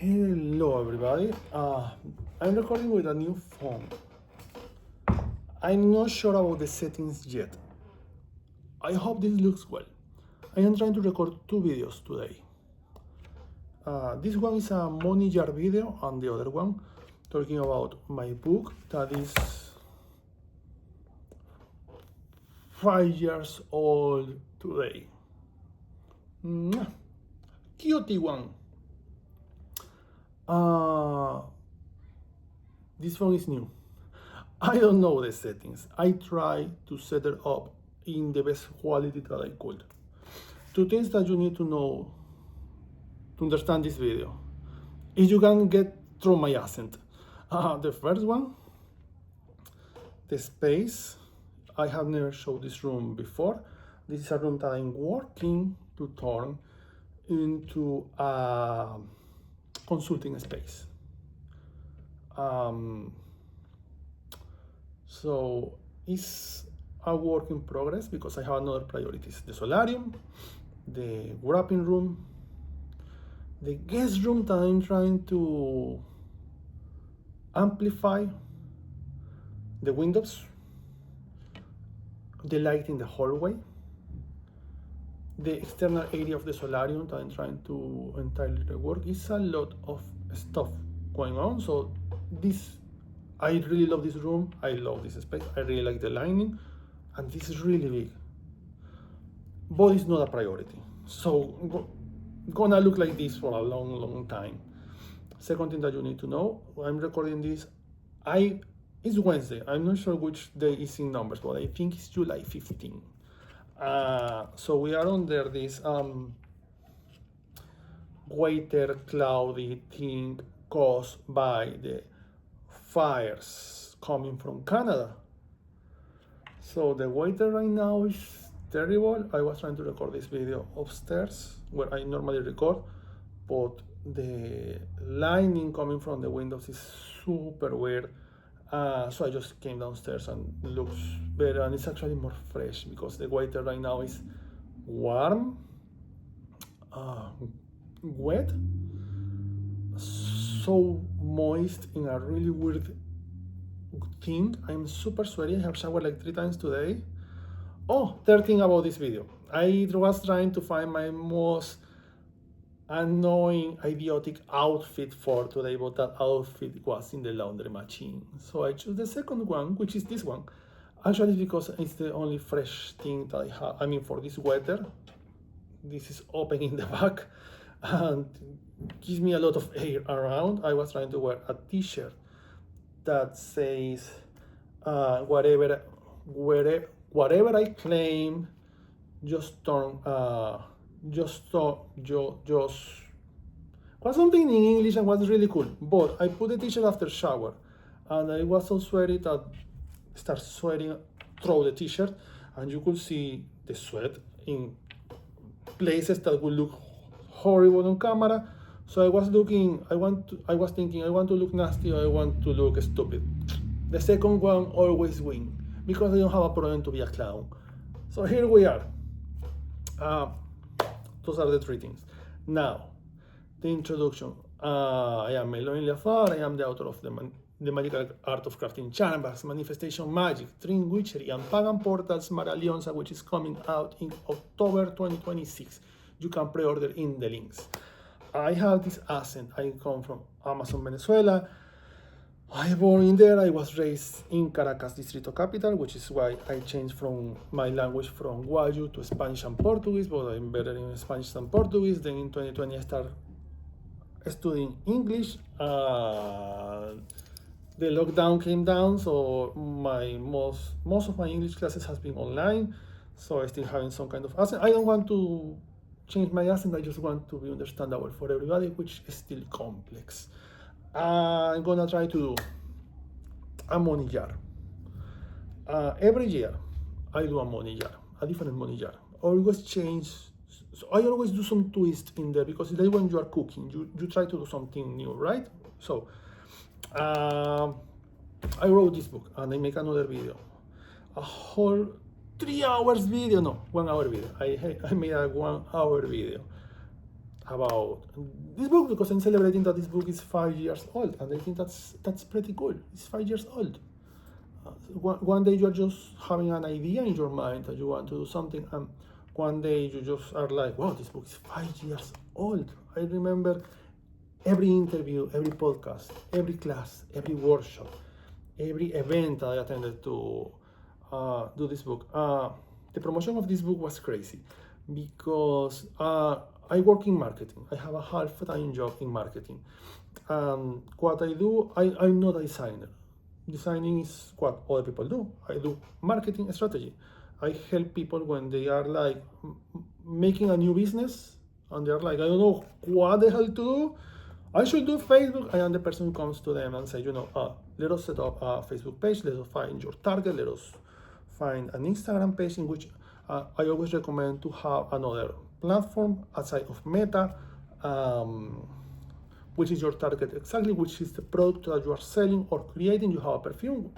Hello everybody, I'm recording with a new phone. I'm not sure about the settings yet. I hope this looks well. I am trying to record two videos today. This one is a money jar video and the other one talking about my book that is 5 years old today. Cutie one. This phone is new. I don't know the settings. I try to set it up in the best quality that I could. Two things that you need to know to understand this video, if you can get through my accent. The first one, the space. I have never showed this room before. This is a room that I'm working to turn into a consulting space. So it's a work in progress because I have another priorities: the solarium, the wrapping room, the guest room that I'm trying to amplify, the windows, the light in the hallway, the external area of the solarium that I'm trying to entirely rework. It's a lot of stuff going on. So I really love this room. I love this space. I really like the lighting, and this is really big. But it's not a priority. So gonna look like this for a long time. Second thing that you need to know, I'm recording this. It's Wednesday. I'm not sure which day is in numbers, but I think it's July 15. So we are under this weather cloudy thing caused by the fires coming from Canada. So the weather right now is terrible. I was trying to record this video upstairs where I normally record, but the lightning coming from the windows is super weird. So I just came downstairs and it looks better, and it's actually more fresh because the weather right now is warm, wet, so moist in a really weird thing. I'm super sweaty. I have showered like 3 times today. Oh, third thing about this video. I was trying to find my most annoying, idiotic outfit for today, but that outfit was in the laundry machine. So I chose the second one, which is this one. Actually, because it's the only fresh thing that I have. I mean, for this weather, this is open in the back and gives me a lot of air around. I was trying to wear a t-shirt that says whatever I claim, just was something in English and was really cool. But I put the t-shirt after shower, and I was so sweaty that I started sweating through the t-shirt, and you could see the sweat in places that would look horrible on camera. So I was thinking, I want to look nasty, or I want to look stupid. The second one always wins because I don't have a problem to be a clown. So here we are. Those are the 3 things. Now, the introduction. I am Elhoim Leafar. I am the author of the Magical Art of Crafting Chambers, Manifestation Magic, Dream Witchery, and Pagan Portals Maralionsa, which is coming out in October 2026. You can pre-order in the links. I have this accent. I come from Amazon, Venezuela. I was born in there. I was raised in Caracas, Distrito Capital, which is why I changed from my language from Guayu to Spanish and Portuguese, but I'm better in Spanish than Portuguese. Then in 2020, I started studying English. The lockdown came down, so most of my English classes has been online, so I still having some kind of accent. I don't want to change my accent. I just want to be understandable for everybody, which is still complex. I'm gonna try to do a money jar. Every year I do a money jar, a different money jar. Always change. So I always do some twist in there because that's when you are cooking. You try to do something new, right? So I wrote this book and I make another video, a whole 3 hours video, no, 1 hour video. I made a 1 hour video. about this book because I'm celebrating that this book is 5 years old, and I think that's pretty cool. It's 5 years old. One day you're just having an idea in your mind that you want to do something, and one day you just are like, wow, this book is 5 years old. I remember every interview, every podcast, every class, every workshop, every event I attended to do this book. The promotion of this book was crazy because I work in marketing. I have a half-time job in marketing. What I do, I'm not a designer. Designing is what other people do. I do marketing strategy. I help people when they are like making a new business and they're like, I don't know what the hell to do. I should do Facebook. I am the person who comes to them and say, let us set up a Facebook page. Let us find your target. Let us find an Instagram page in which I always recommend to have another platform outside of Meta, which is your target exactly, which is the product that you are selling or creating. You have a perfume,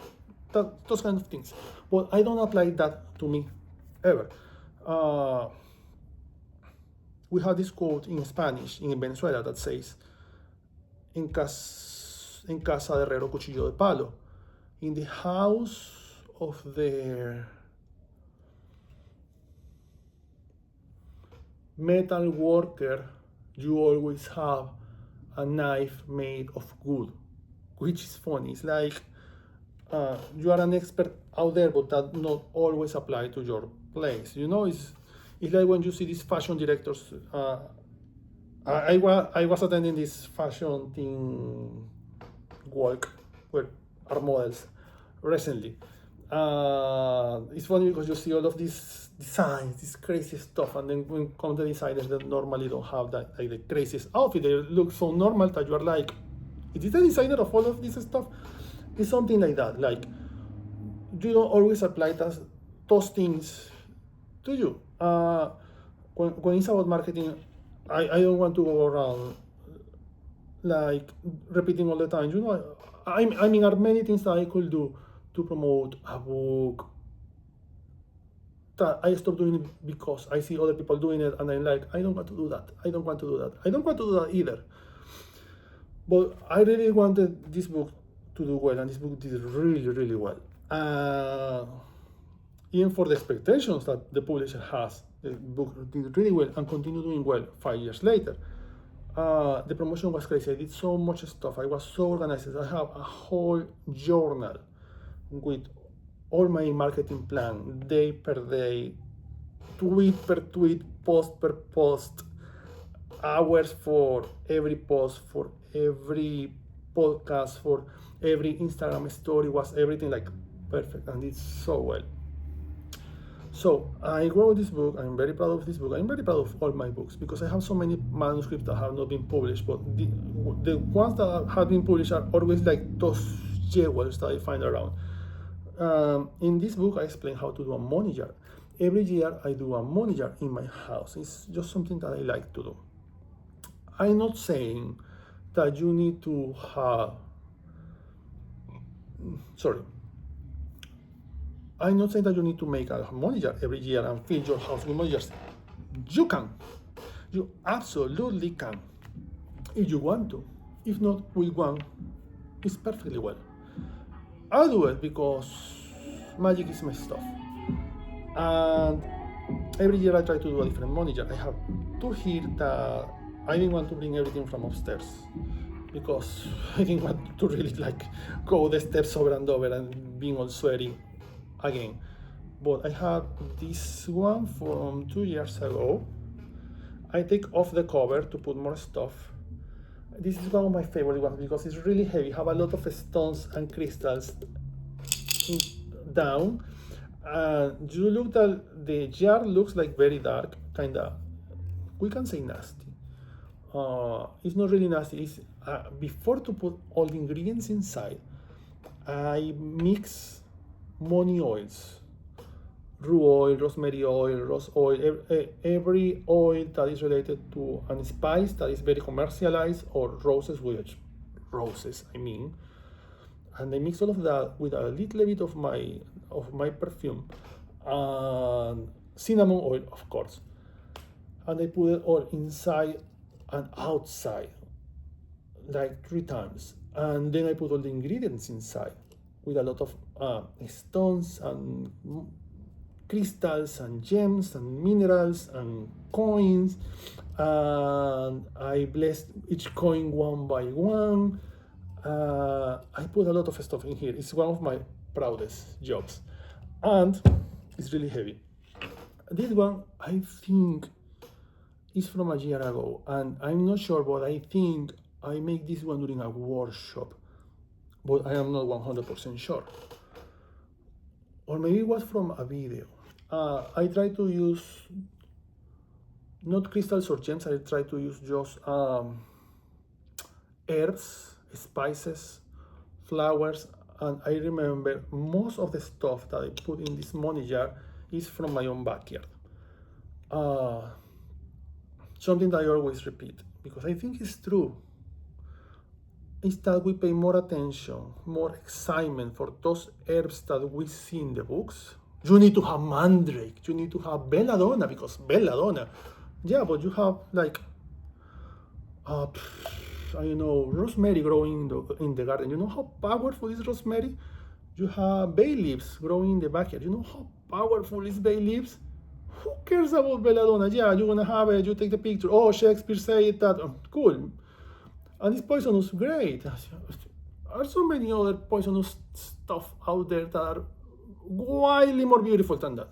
those kind of things. But I don't apply that to me ever. We have this quote in Spanish in Venezuela that says, en casa de herrero cuchillo de palo. In the house of the metal worker, you always have a knife made of wood, which is funny. It's like you are an expert out there, but that not always apply to your place. It's like when you see these fashion directors. I was attending this fashion thing walk where are models recently. It's funny because you see all of these designs, this crazy stuff, and then when come the designers that normally don't have that, like the craziest outfit, they look so normal that you are like, is this the designer of all of this stuff? It's something like that. Like, you don't always apply those things to you. When it's about marketing, I don't want to go around like repeating all the time. I mean, there are many things that I could do to promote a book that I stopped doing it because I see other people doing it and I'm like, I don't want to do that. I don't want to do that. I don't want to do that either. But I really wanted this book to do well, and this book did really, really well. Even for the expectations that the publisher has, the book did really well and continued doing well 5 years later. The promotion was crazy. I did so much stuff. I was so organized. I have a whole journal with all my marketing plan, day per day, tweet per tweet, post per post, hours for every post, for every podcast, for every Instagram story, was everything like perfect and did so well. So I wrote this book. I'm very proud of this book. I'm very proud of all my books because I have so many manuscripts that have not been published, but the ones that have been published are always like those jewels that I find around. In this book, I explain how to do a money jar. Every year, I do a money jar in my house. It's just something that I like to do. I'm not saying that you need to have, I'm not saying that you need to make a money jar every year and fill your house with money jars. You can. You absolutely can. If you want to. If not, with one, it's perfectly well. I do it because magic is my stuff. And every year I try to do a different money jar. I have two here that I didn't want to bring everything from upstairs because I didn't want to really like go the steps over and over and being all sweaty again. But I have this one from 2 years ago. I take off the cover to put more stuff. This is one of my favorite ones because it's really heavy. Have a lot of stones and crystals down. You look at the jar looks like very dark, kinda. We can say nasty. It's not really nasty. It's before to put all the ingredients inside, I mix money oils. Rue oil, rosemary oil, rose oil, every oil that is related to a spice that is very commercialized, or roses, and I mix all of that with a little bit of my perfume and cinnamon oil, of course, and I put it all inside and outside, like 3 times. And then I put all the ingredients inside with a lot of stones and crystals and gems and minerals and coins. And I blessed each coin one by one. I put a lot of stuff in here. It's one of my proudest jobs. And it's really heavy. This one, I think, is from a year ago. And I'm not sure, but I think I made this one during a workshop. But I am not 100% sure. Or maybe it was from a video. I try to use not crystals or gems. I try to use just herbs, spices, flowers, and I remember most of the stuff that I put in this money jar is from my own backyard. Something that I always repeat, because I think it's true, is that we pay more attention, more excitement for those herbs that we see in the books. You need to have mandrake, you need to have belladonna, because belladonna, yeah, but you have like, I don't know, rosemary growing in the garden. You know how powerful is rosemary? You have bay leaves growing in the backyard. You know how powerful is bay leaves? Who cares about belladonna? Yeah, you're gonna have it, you take the picture. Oh, Shakespeare said that. Oh, cool. And it's poisonous, great. There are so many other poisonous stuff out there that are wildly more beautiful than that.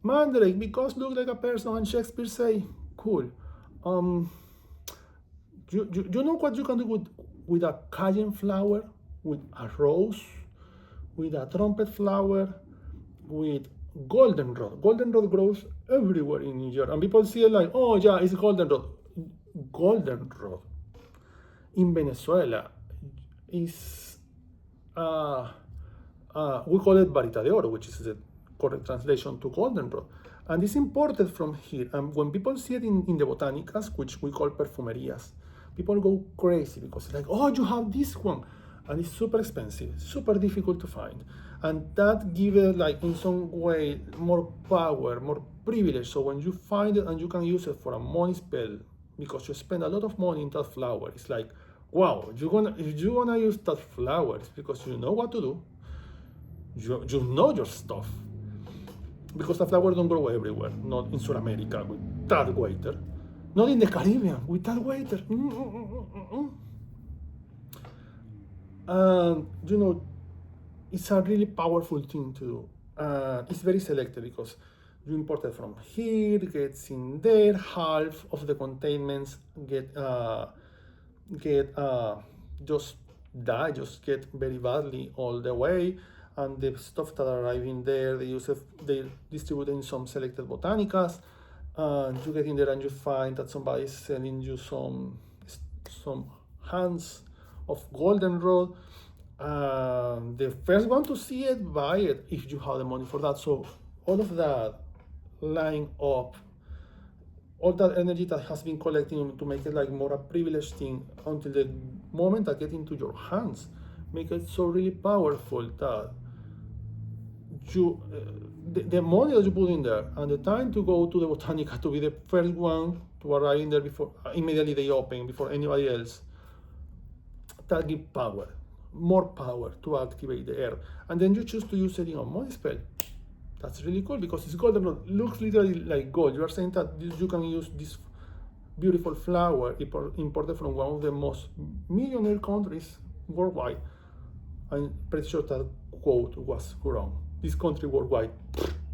Mandrake, because look like a person, and Shakespeare say, cool. You know what you can do with a cayenne flower, with a rose, with a trumpet flower, with goldenrod. Goldenrod grows everywhere in New York, and people see it like, oh yeah, it's goldenrod. Goldenrod in Venezuela is, we call it varita de oro, which is the correct translation to goldenrod. And it's imported from here. And when people see it in the botanicas, which we call perfumerias, people go crazy because it's like, oh, you have this one. And it's super expensive, super difficult to find. And that gives it, like, in some way, more power, more privilege. So when you find it and you can use it for a money spell, because you spend a lot of money in that flower, it's like, wow, if you wanna use that flower, it's because you know what to do. You know your stuff. Because the flower don't grow everywhere, not in South America with that water, not in the Caribbean with that water. And you know, it's a really powerful thing to do. It's very selective because you import it from here, gets in there, half of the containments get just die, just get very badly all the way. And the stuff that arrive in there, they distribute in some selected botanicas. And you get in there and you find that somebody is selling you some hands of goldenrod. The first one to see it, buy it if you have the money for that. So all of that line up, all that energy that has been collecting to make it like more a privileged thing until the moment that get into your hands, make it so really powerful that you, the money that you put in there and the time to go to the botanica to be the first one to arrive in there before immediately they open, before anybody else, that gives power, more power to activate the herb. And then you choose to use it in a money spell. That's really cool because it's golden. Looks literally like gold. You are saying that you can use this beautiful flower imported from one of the most millionaire countries worldwide. I'm pretty sure that quote was wrong. This country worldwide,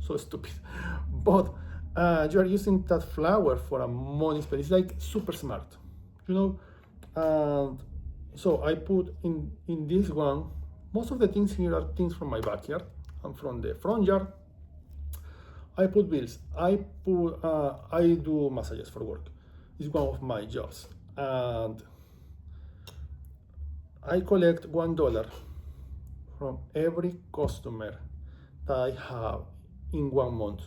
so stupid. But you are using that flower for a money spell. It's like super smart, you know. And so I put in this one, most of the things here are things from my backyard and from the front yard. I put bills. I do massages for work. It's one of my jobs, and I collect $1 from every customer that I have in 1 month.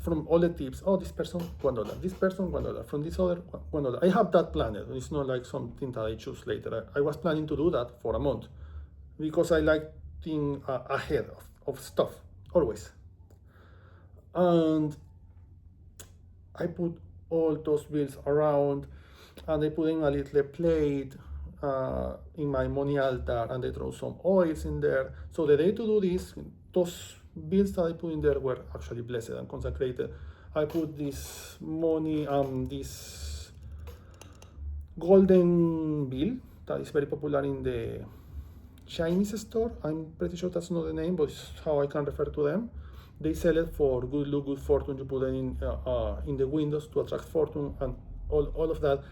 From all the tips, oh, this person $1, this person $1, from this other $1. I have that planned. It's not like something that I choose later. I was planning to do that for a month because I like think ahead of stuff always. And I put all those bills around, and I put in a little plate in my money altar, and I throw some oils in there. So the day to do this, those bills that I put in there were actually blessed and consecrated. I put this money, this golden bill that is very popular in the Chinese store. I'm pretty sure that's not the name, but it's how I can refer to them. They sell it for good luck, good fortune. You put it in the windows to attract fortune and all of that.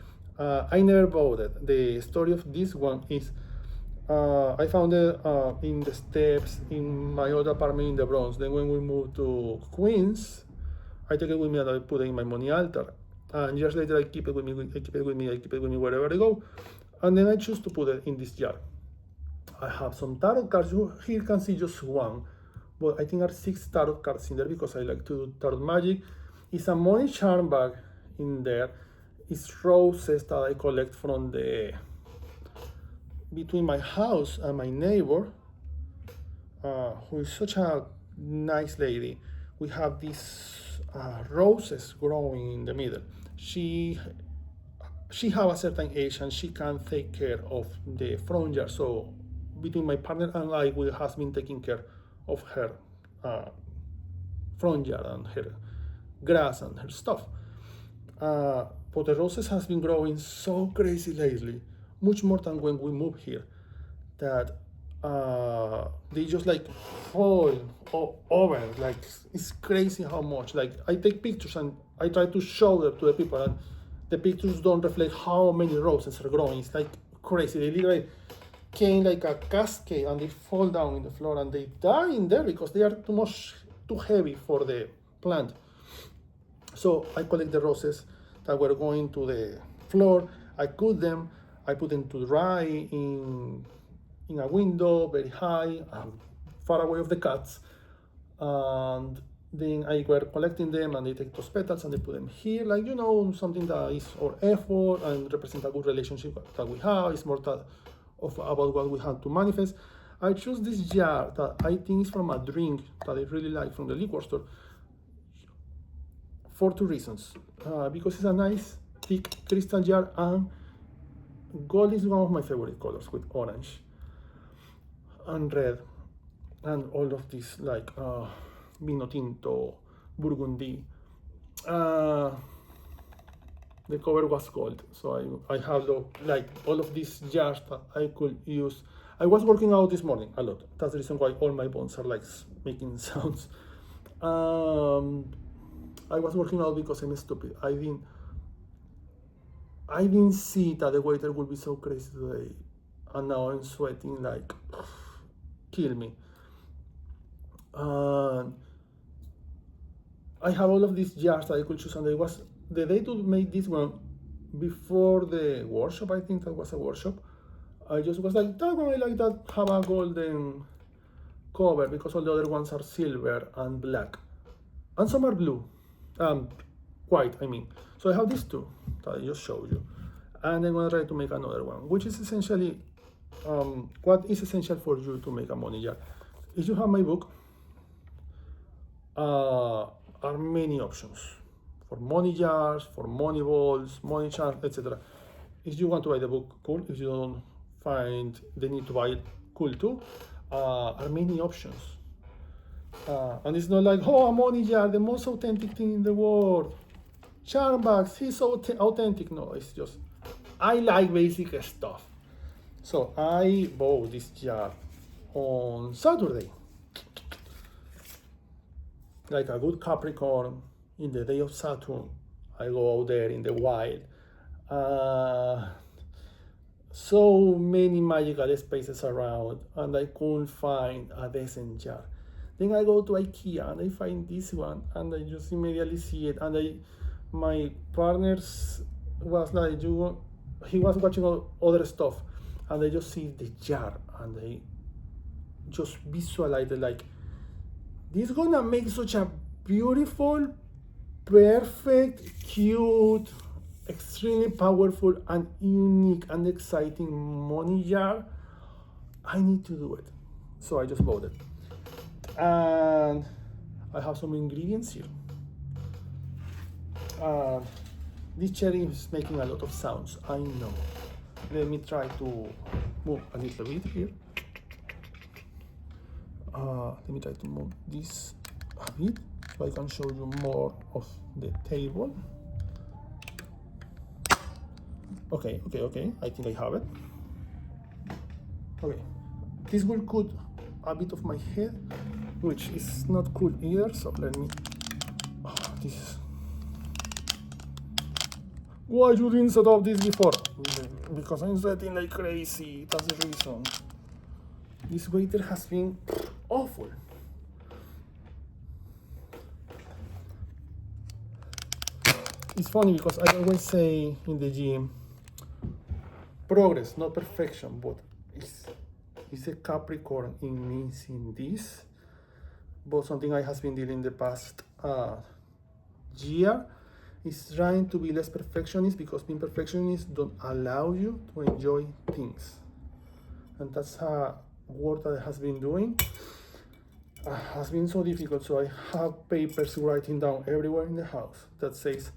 I never bought it. The story of this one is I found it in the steps in my old apartment in the Bronx. Then when we moved to Queens, I take it with me and I put it in my money altar. And years later, I keep it with me, I keep it with me, I keep it with me wherever I go. And then I choose to put it in this jar. I have some tarot cards. You here can see just one, but I think there are 6 tarot cards in there because I like to do tarot magic. It's a money charm bag in there. It's roses that I collect from the between my house and my neighbor, who is such a nice lady. We have these roses growing in the middle. She have a certain age and she can take care of the front yard. So between my partner and I, we have been taking care of her front yard and her grass and her stuff. But the roses has been growing so crazy lately, much more than when we moved here, that they just like fall over. Like it's crazy how much. Like I take pictures and I try to show them to the people, and the pictures don't reflect how many roses are growing. It's like crazy. They literally came like a cascade and they fall down in the floor and they die in there because they are too heavy for the plant. So I collect the roses that were going to the floor. I cut them. I put them to dry in a window very high, far away of the cats. And then I were collecting them, and they take those petals and they put them here, like, you know, something that is our effort and represent a good relationship that we have. It's more about what we have to manifest. I choose this jar that I think is from a drink that I really like from the liquor store for 2 reasons. Because it's a nice thick crystal jar, and gold is one of my favorite colors, with orange and red and all of this, like vino tinto, burgundy. The cover was gold, so I have like all of these jars that I could use. I was working out this morning a lot. That's the reason why all my bones are like making sounds. I was working out because I'm stupid. I didn't see that the waiter would be so crazy today, and now I'm sweating like kill me. I have all of these jars that I could choose, and it was the day to make this one before the workshop. I think that was a workshop. I just was like, that one I like that have a golden cover, because all the other ones are silver and black, and some are blue, white. I mean, so I have these 2 that I just showed you, and I'm gonna try to make another one, which is essentially what is essential for you to make a money jar. If you have my book, are many options for money jars, for money balls, money charms, etc. If you want to buy the book, cool. If you don't find the need to buy it, cool too. Are many options. And it's not like, oh, a money jar, the most authentic thing in the world. Charm bags, he's so authentic. No, it's just, I like basic stuff. So I bought this jar on Saturday, like a good Capricorn in the day of Saturn. I go out there in the wild. So many magical spaces around, and I couldn't find a decent jar. Then I go to IKEA and I find this one, and I just immediately see it. And my partners was like, he was watching other stuff, and I just see the jar, and I just visualize it like, this is gonna make such a beautiful, perfect, cute, extremely powerful and unique and exciting money jar. I need to do it. So I just bought it. And I have some ingredients here. This cherry is making a lot of sounds, I know. Let me try to move a little bit here. Let me try to move this a bit so I can show you more of the table. Okay, I think I have it. Okay, this will cut a bit of my head, which is not cool either, so let me, why you didn't set up this before? Because I'm sweating like crazy, that's the reason. This waiter has been awful. It's funny because I always say in the gym, progress, not perfection, but it's a Capricorn in me seeing this, but something I has been dealing the past year is trying to be less perfectionist, because being perfectionist don't allow you to enjoy things, and that's a work that I has been doing. Has been so difficult, so I have papers writing down everywhere in the house that says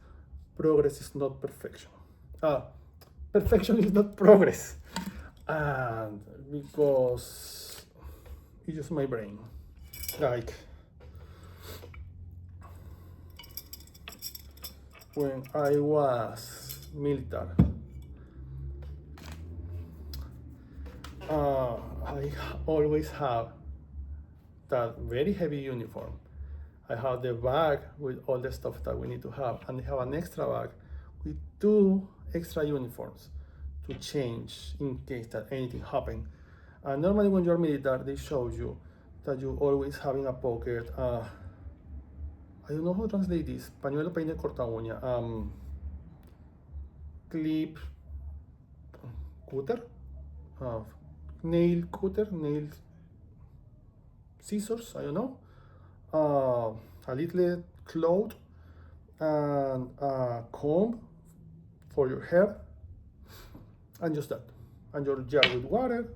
progress is not perfection. Perfection is not progress, and because it's just my brain. Like when I was military, I always have that very heavy uniform. I have the bag with all the stuff that we need to have, and I have an extra bag with 2 extra uniforms to change in case that anything happen. And normally when you're military, they show you that you always have in a pocket, I don't know how to translate this, pañuelo, peine, corta uña, clip, cutter, nail cutter, nail scissors, I don't know, a little cloth, and a comb for your hair, and just that, and your jar with water,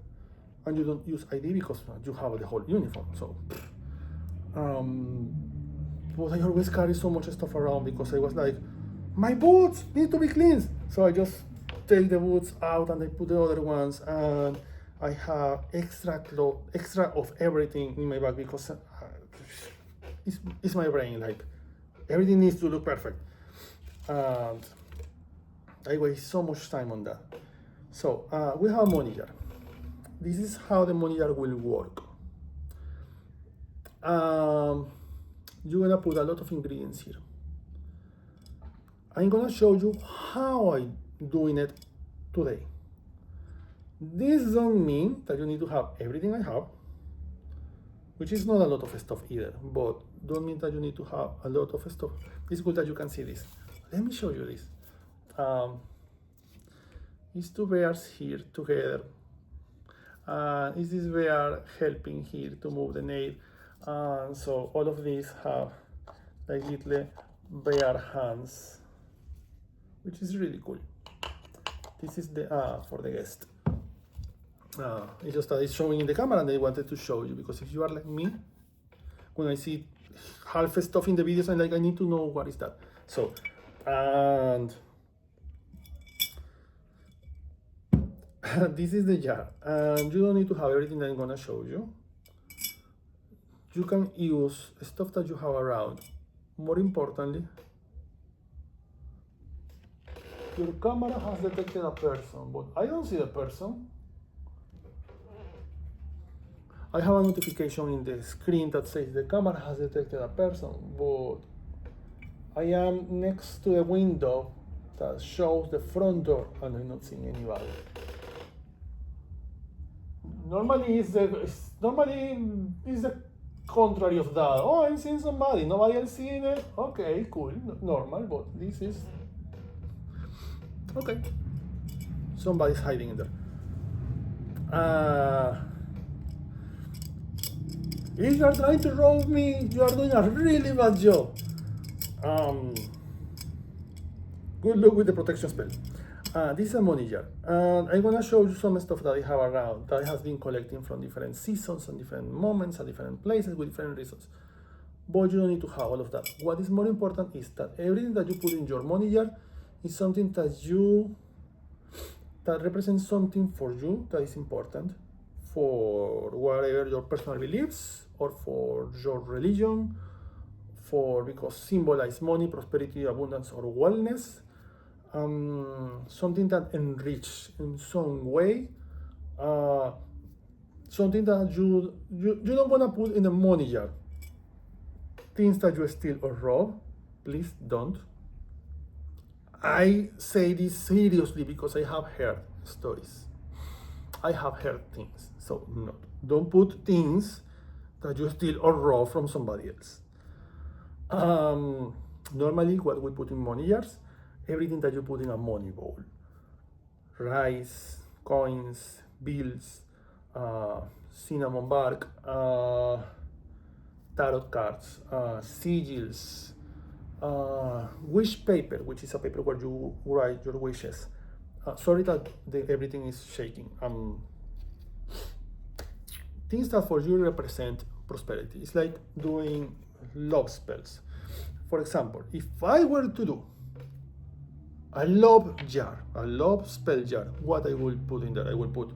and you don't use ID because you have the whole uniform. So, but I always carry so much stuff around because I was like, my boots need to be cleaned. So I just take the boots out and I put the other ones, and I have extra clothes, extra of everything in my bag because it's my brain. Like everything needs to look perfect, and I waste so much time on that. So we have a money jar. This is how the money jar will work. You're gonna put a lot of ingredients here. I'm gonna show you how I'm doing it today. This doesn't mean that you need to have everything I have, which is not a lot of stuff either, but don't mean that you need to have a lot of stuff. It's good that you can see this. Let me show you this. These 2 bears here together. Is this bear helping here to move the nail? So all of these have like little bear hands, which is really cool. This is the for the guest. It's just that it's showing in the camera, and I wanted to show you because if you are like me, when I see half stuff in the videos, I'm like, I need to know what is that. So, and this is the jar, and you don't need to have everything that I'm gonna show you. You can use stuff that you have around. More importantly, your camera has detected a person, but I don't see the person. I have a notification in the screen that says the camera has detected a person, but I am next to a window that shows the front door and I'm not seeing anybody. Normally it's the contrary of that. Oh, I'm seeing somebody, nobody else seeing it. Okay, cool, normal, but this is okay. Somebody's hiding in there. If you are trying to rob me, you are doing a really bad job. Good luck with the protection spell. This is a money jar, and I'm gonna show you some stuff that I have around that I have been collecting from different seasons and different moments at different places with different reasons. but you don't need to have all of that. What is more important is that everything that you put in your money jar is something that represents something for you that is important, for whatever your personal beliefs or for your religion, because symbolize money, prosperity, abundance, or wellness. Something that enrich in some way, something that you don't want to put in a money jar. Things that you steal or rob, please don't. I say this seriously because I have heard stories. I have heard things. So no, don't put things that you steal or rob from somebody else. Normally, what we put in money jars, everything that you put in a money bowl: rice, coins, bills, cinnamon bark, tarot cards, sigils, wish paper, which is a paper where you write your wishes. Sorry that everything is shaking. Things that for you represent prosperity. It's like doing love spells. For example, if I were to do a love jar, a love spell jar, what I will put in there? I will put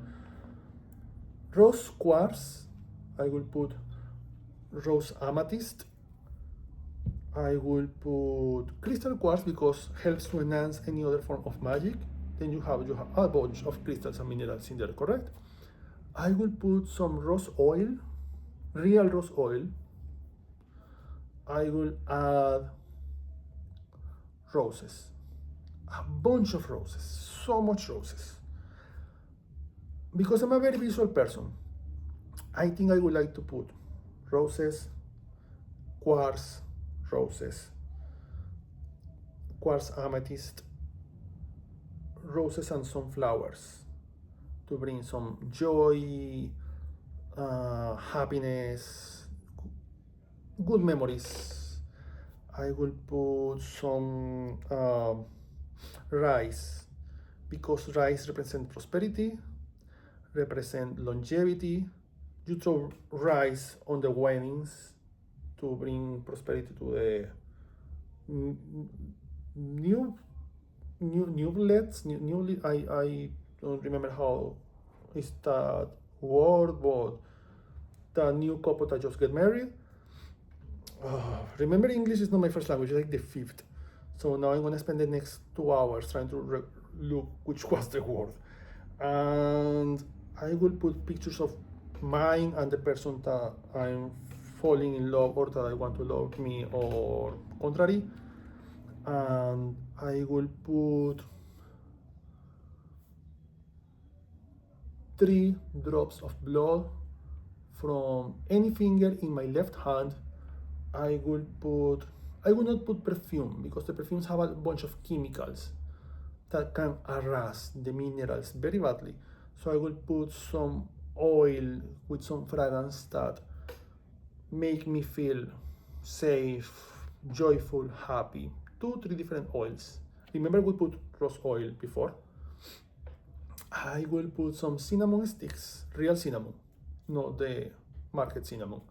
rose quartz, I will put rose amethyst, I will put crystal quartz because helps to enhance any other form of magic. Then you have a bunch of crystals and minerals in there, correct? I will put some rose oil, real rose oil. I will add roses, a bunch of roses, so much roses. Because I'm a very visual person, I think I would like to put roses, quartz, roses, quartz amethyst, roses and sunflowers to bring some joy, happiness, good memories. I will put some rice because rice represents prosperity, represent longevity. You throw rice on the weddings to bring prosperity to the newlets. I don't remember how is that word, but the new couple that just get married. Remember, English is not my first language, it's like the fifth. So now I'm gonna spend the next 2 hours trying to look which was the word. And I will put pictures of mine and the person that I'm falling in love or that I want to love me or contrary. And I will put 3 drops of blood from any finger in my left hand. I will not put perfume because the perfumes have a bunch of chemicals that can harass the minerals very badly. So I will put some oil with some fragrance that make me feel safe, joyful, happy. 2-3 different oils. Remember we put rose oil before? I will put some cinnamon sticks, real cinnamon, not the market cinnamon.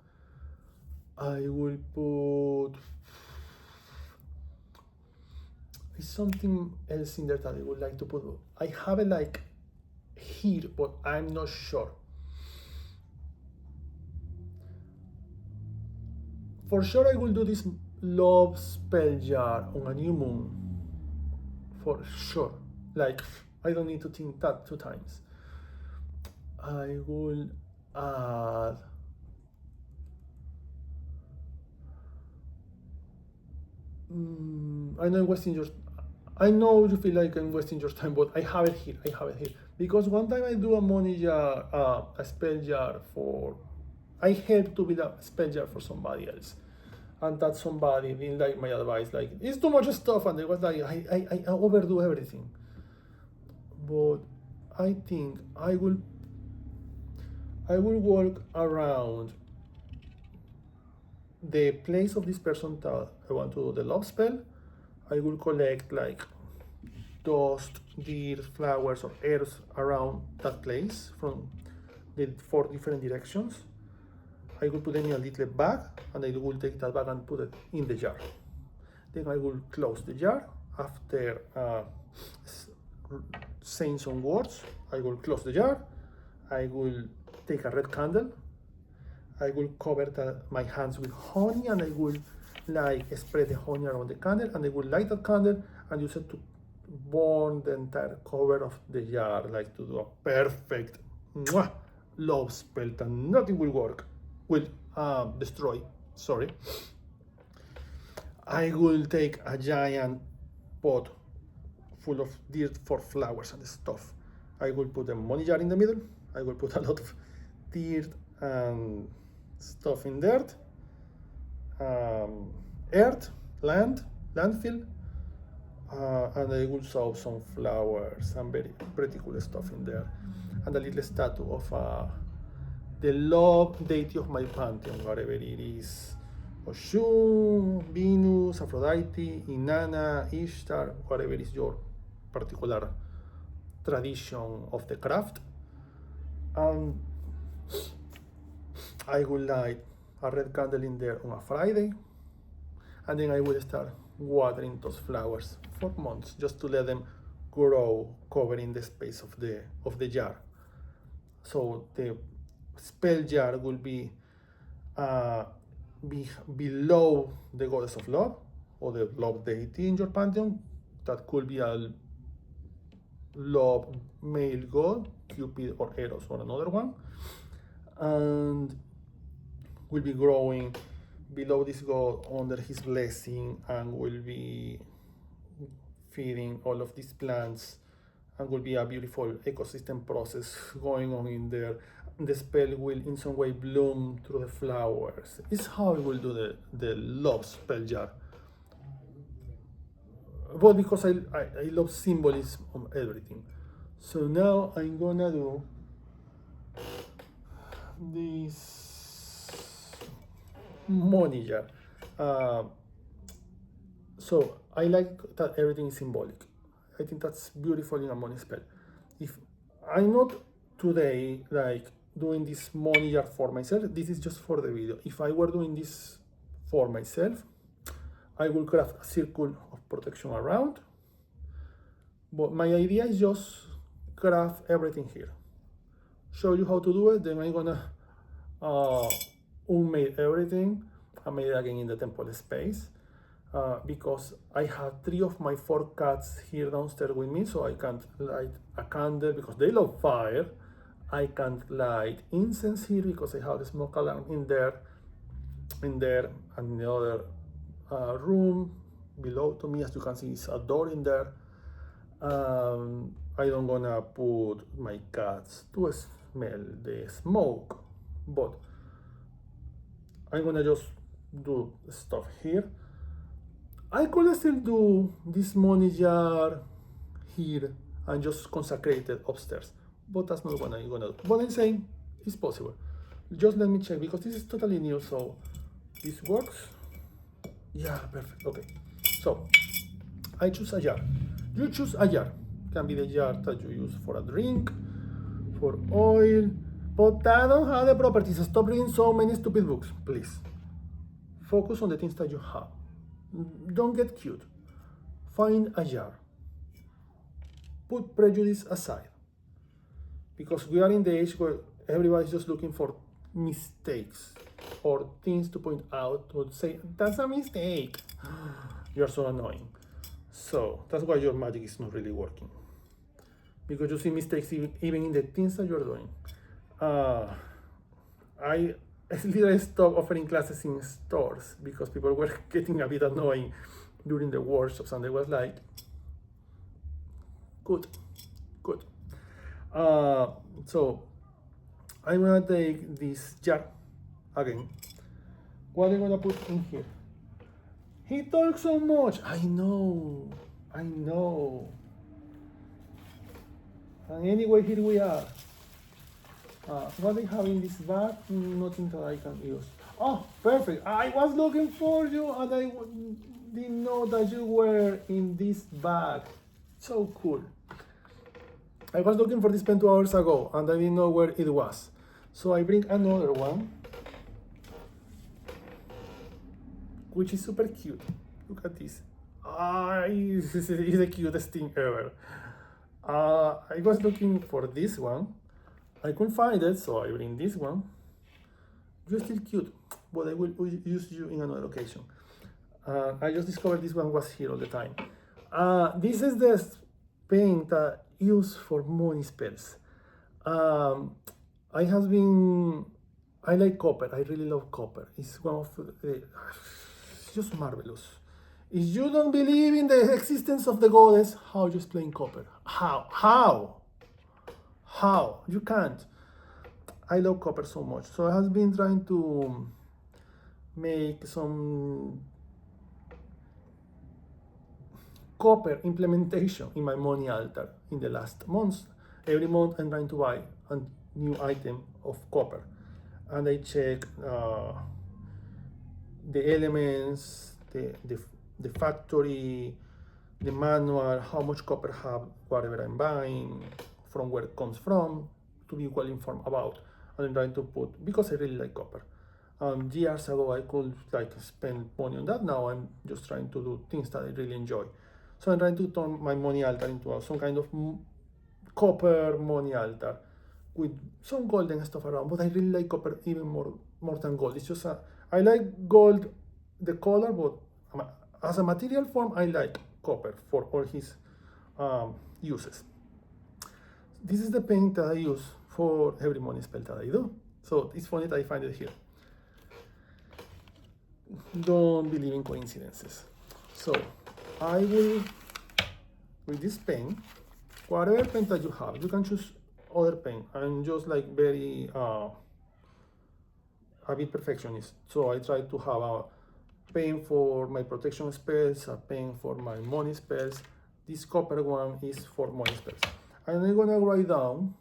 I will put something else in there that I would like to put. I have it like here, but I'm not sure. For sure I will do this love spell jar on a new moon. For sure. Like, I don't need to think that 2 times. I will add I know you feel like I'm wasting your time, but I have it here. Because one time I do a money jar, a spell jar I helped to build a spell jar for somebody else. And that somebody didn't like my advice, like, it's too much stuff, and it was like, I overdo everything. But I think I will work around the place of this person that I want to do the love spell. I will collect like dust, dirt, flowers, or earth around that place from the 4 different directions. I will put them in a little bag, and I will take that bag and put it in the jar. Then I will close the jar. After saying some words, I will close the jar. I will take a red candle. I will cover my hands with honey, and I will spread the honey around the candle, and I will light that candle and use it to burn the entire cover of the jar, like to do a perfect love spell that nothing will destroy. Sorry. I will take a giant pot full of dirt for flowers and stuff. I will put a money jar in the middle. I will put a lot of dirt and stuff in dirt, earth, landfill, and I will sow some flowers and very pretty cool stuff in there, and a little statue of the love deity of my pantheon, whatever it is. Oshun, Venus, Aphrodite, Inanna, Ishtar, whatever is your particular tradition of the craft. And I will light a red candle in there on a Friday, and then I will start watering those flowers for months just to let them grow, covering the space of the jar. So the spell jar will be below the goddess of love or the love deity in your pantheon. That could be a love male god, Cupid or Eros or another one, and will be growing below this god under his blessing, and will be feeding all of these plants, and will be a beautiful ecosystem process going on in there. The spell will in some way bloom through the flowers. It's how I will do the love spell jar. But because I love symbolism of everything. So now I'm gonna do this money jar. So I like that everything is symbolic. I think that's beautiful in a money spell. If I'm not today doing this money jar for myself, this is just for the video. If I were doing this for myself, I will craft a circle of protection around. But my idea is just craft everything here. Show you how to do it, then I'm gonna unmade everything and made it again in the temple space. Because I have 3 of my 4 cats here downstairs with me, so I can't light a candle because they love fire. I can't light incense here because I have the smoke alarm in there, and the other room below to me, as you can see, is a door in there. I don't gonna put my cats to smell the smoke, but I'm gonna just do stuff here. I could still do this money jar here and just consecrate it upstairs, but that's not what I'm gonna do. But I'm saying it's possible. Just let me check because this is totally new, so this works. Yeah, perfect. Okay, so I choose a jar. You choose a jar. Can be the jar that you use for a drink, for oil, but I don't have the properties. Stop reading so many stupid books, please. Focus on the things that you have. Don't get cute. Find a jar. Put prejudice aside, because we are in the age where everybody's just looking for mistakes or things to point out or say, that's a mistake. You're so annoying. So that's why your magic is not really working, because you see mistakes even in the things that you're doing. I literally stopped offering classes in stores because people were getting a bit annoying during the workshops, and they was like, good. So I'm gonna take this jar again. What am I gonna put in here? He talks so much. I know. And anyway, here we are. What do I have in this bag? Nothing that I can use. Oh, perfect. I was looking for you and I didn't know that you were in this bag. So cool. I was looking for this pen 2 hours ago and I didn't know where it was. So I bring another one. which is super cute. Look at this. This is the cutest thing ever. I was looking for this one. I couldn't find it, so I bring this one. You're still cute, but I will use you in another occasion. I just discovered this one was here all the time. This is the paint used for money spells. I like copper. I really love copper. It's one of the, it's just marvelous. If you don't believe in the existence of the goddess, how you explain copper? How? You can't. I love copper so much. So I have been trying to make some copper implementation in my money altar in the last months. Every month I'm trying to buy a new item of copper. And I check the elements, the factory, the manual, how much copper have whatever I'm buying, from where it comes from, to be well informed about. And I'm trying to put, because I really like copper. Years ago I could spend money on that. Now I'm just trying to do things that I really enjoy. So I'm trying to turn my money altar into some kind of copper money altar with some golden stuff around. But I really like copper even more than gold. It's just I like gold, the color, but as a material form, I like copper for all his uses. This is the paint that I use for every money spell that I do. So it's funny that I find it here. Don't believe in coincidences. So I will, with this pen, whatever pen that you have, you can choose other pen. I'm just very a bit perfectionist. So I try to have a pen for my protection spells, a pen for my money spells. This copper one is for money spells. And I'm gonna write down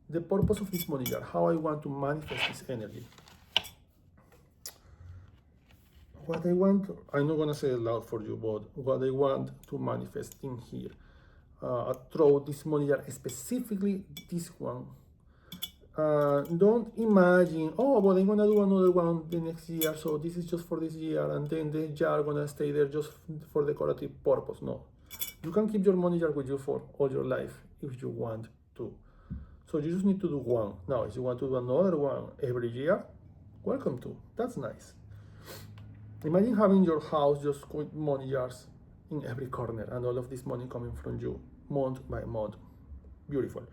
the purpose of this money jar, how I want to manifest this energy. What I want, I'm not gonna say it loud for you, but what I want to manifest in here. Throw this money jar, specifically this one. Don't imagine, oh, but I'm gonna do another one the next year, so this is just for this year, and then the jar gonna stay there just for decorative purpose. No, you can keep your money jar with you for all your life if you want to. So you just need to do one. Now, if you want to do another one every year, welcome to. That's nice. Imagine having your house just with money jars in every corner and all of this money coming from you month by month. Beautiful.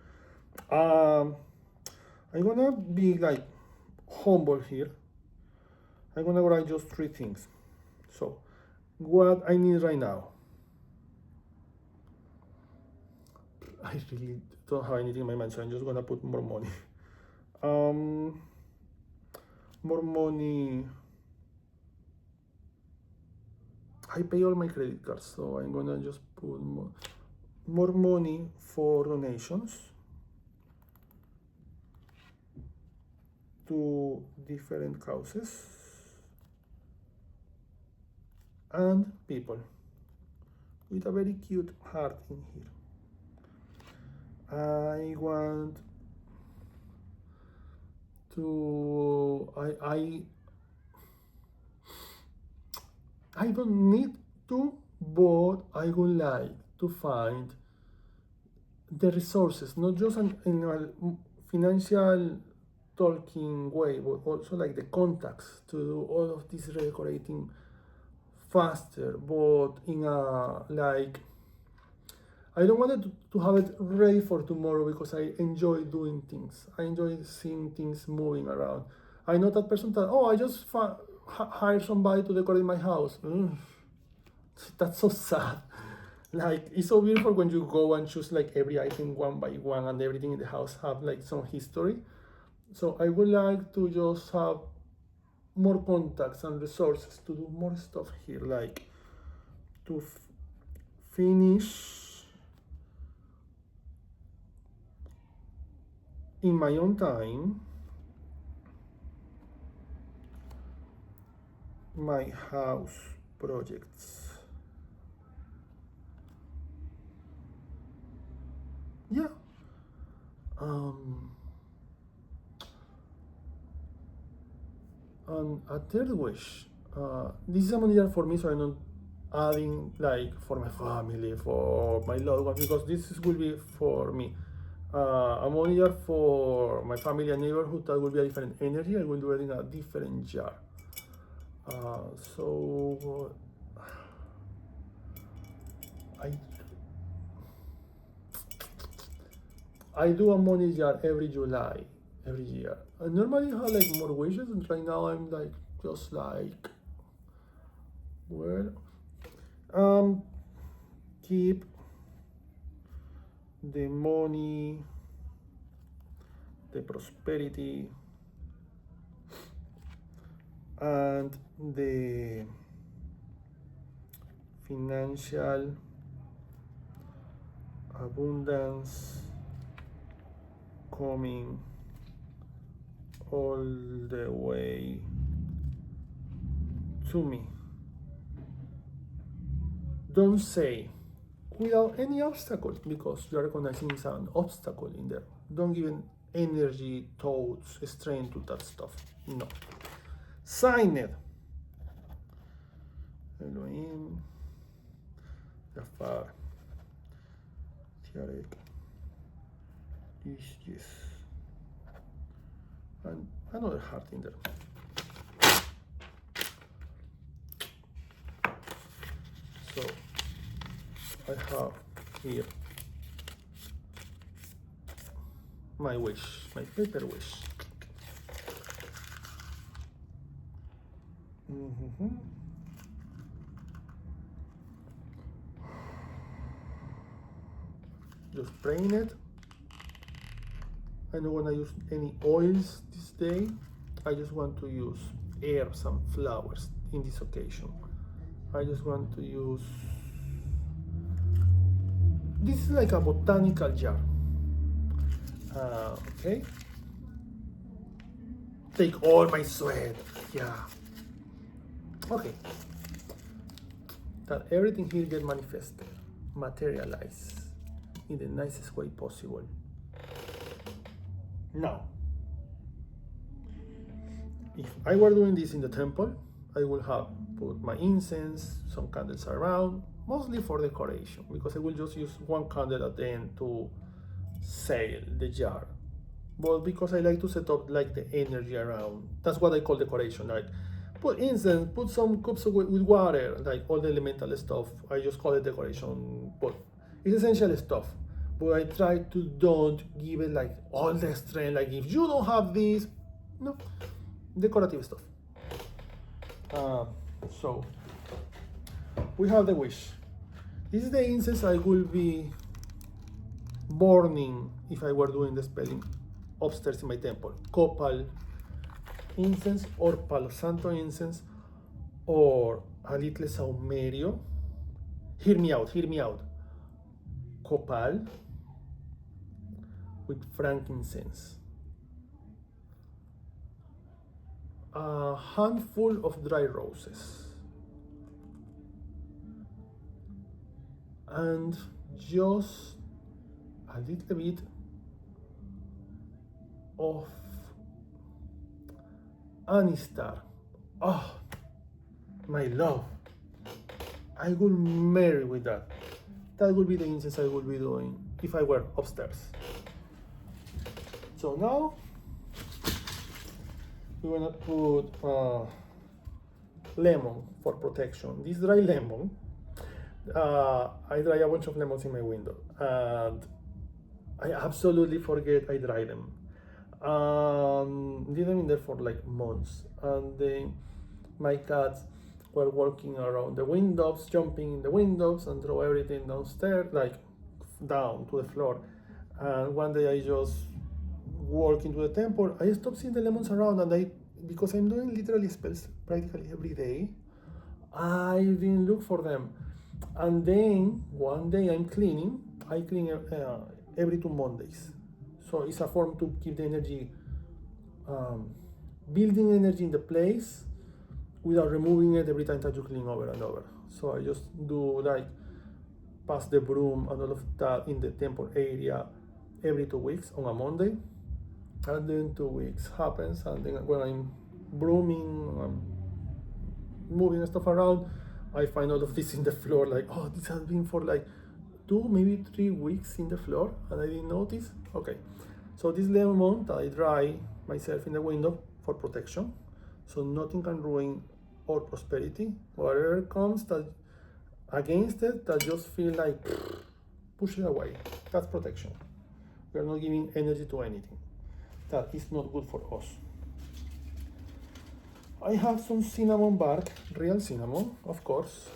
I'm gonna be humble here. I'm gonna write just 3 things. So, what I need right now. I really don't have anything in my mind, so I'm just gonna put more money. More money. I pay all my credit cards, so I'm gonna just put more money for donations to different causes and people with a very cute heart in here. I want to, I don't need to, but I would like to find the resources, not just in a financial talking way, but also the contacts to do all of this redecorating faster, but in a I don't want to have it ready for tomorrow because I enjoy doing things. I enjoy seeing things moving around. I'm not that person that, oh, I just hire somebody to decorate my house. That's so sad. It's so beautiful when you go and choose every item one by one and everything in the house have some history. So I would like to just have more contacts and resources to do more stuff here, to finish in my own time my house projects. Yeah. a third wish. This is a money jar for me, so I'm not adding like for my family, for my loved ones, because will be for me. A money jar for my family and neighborhood, that will be a different energy. I will do it in a different jar. So I do a money jar every July, every year. I normally have like more wishes, and right now I'm like just like, well, keep the money, the prosperity, and the financial abundance coming all the way to me. Don't say without any obstacle, because you are recognizing it's an obstacle in there. Don't give energy, thoughts, strain to that stuff. No. Sign it. Elhoim Leafar. Yes. And another heart in there. So I have here my wish, my paper wish. Just spraying it. I don't want to use any oils this day. I just want to use herbs and flowers in this occasion. I just want to use, this is like a botanical jar. Okay. Take all my sweat. Yeah. Okay. That everything here get manifested, materialized in the nicest way possible. Now, if I were doing this in the temple, I would have put my incense, some candles around, mostly for decoration, because I will just use one candle at the end to seal the jar. But because I like to set up like the energy around, that's what I call decoration. Like put incense, put some cups with water, like all the elemental stuff. I just call it decoration, but it's essential stuff. But I try to don't give it like all the strength. Like if you don't have this, no, decorative stuff. So we have the wish. This is the incense I will be burning if I were doing the spelling upstairs in my temple. Copal incense or Palo Santo incense or a little saumerio. Hear me out. Copal with frankincense. A handful of dry roses. And just a little bit of anistar. Oh, my love. I will marry with that. That would be the incense I would be doing if I were upstairs. So now we're gonna put lemon for protection. This dry lemon, I dry a bunch of lemons in my window, and I absolutely forget I dry them. Leave them in there for like months, and then my cats were walking around the windows, jumping in the windows, and throw everything downstairs, like down to the floor. And one day I just walk into the temple. I stopped seeing the lemons around, and because I'm doing literally spells practically every day, I didn't look for them. And then one day I'm cleaning. I clean every 2 Mondays. So it's a form to keep the energy, building energy in the place without removing it every time that you clean over and over. So I just do like pass the broom and all of that in the temple area every 2 weeks on a Monday. And then 2 weeks happens, and then when I'm brooming, moving stuff around, I find all of this in the floor, like, oh, this has been for like 2, maybe 3 weeks in the floor, and I didn't notice. Okay, so this lemon I dry myself in the window for protection, so nothing can ruin our prosperity. Whatever comes that against it, that just feel like push it away. That's protection. We are not giving energy to anything. That is not good for us. I have some cinnamon bark, real cinnamon, of course.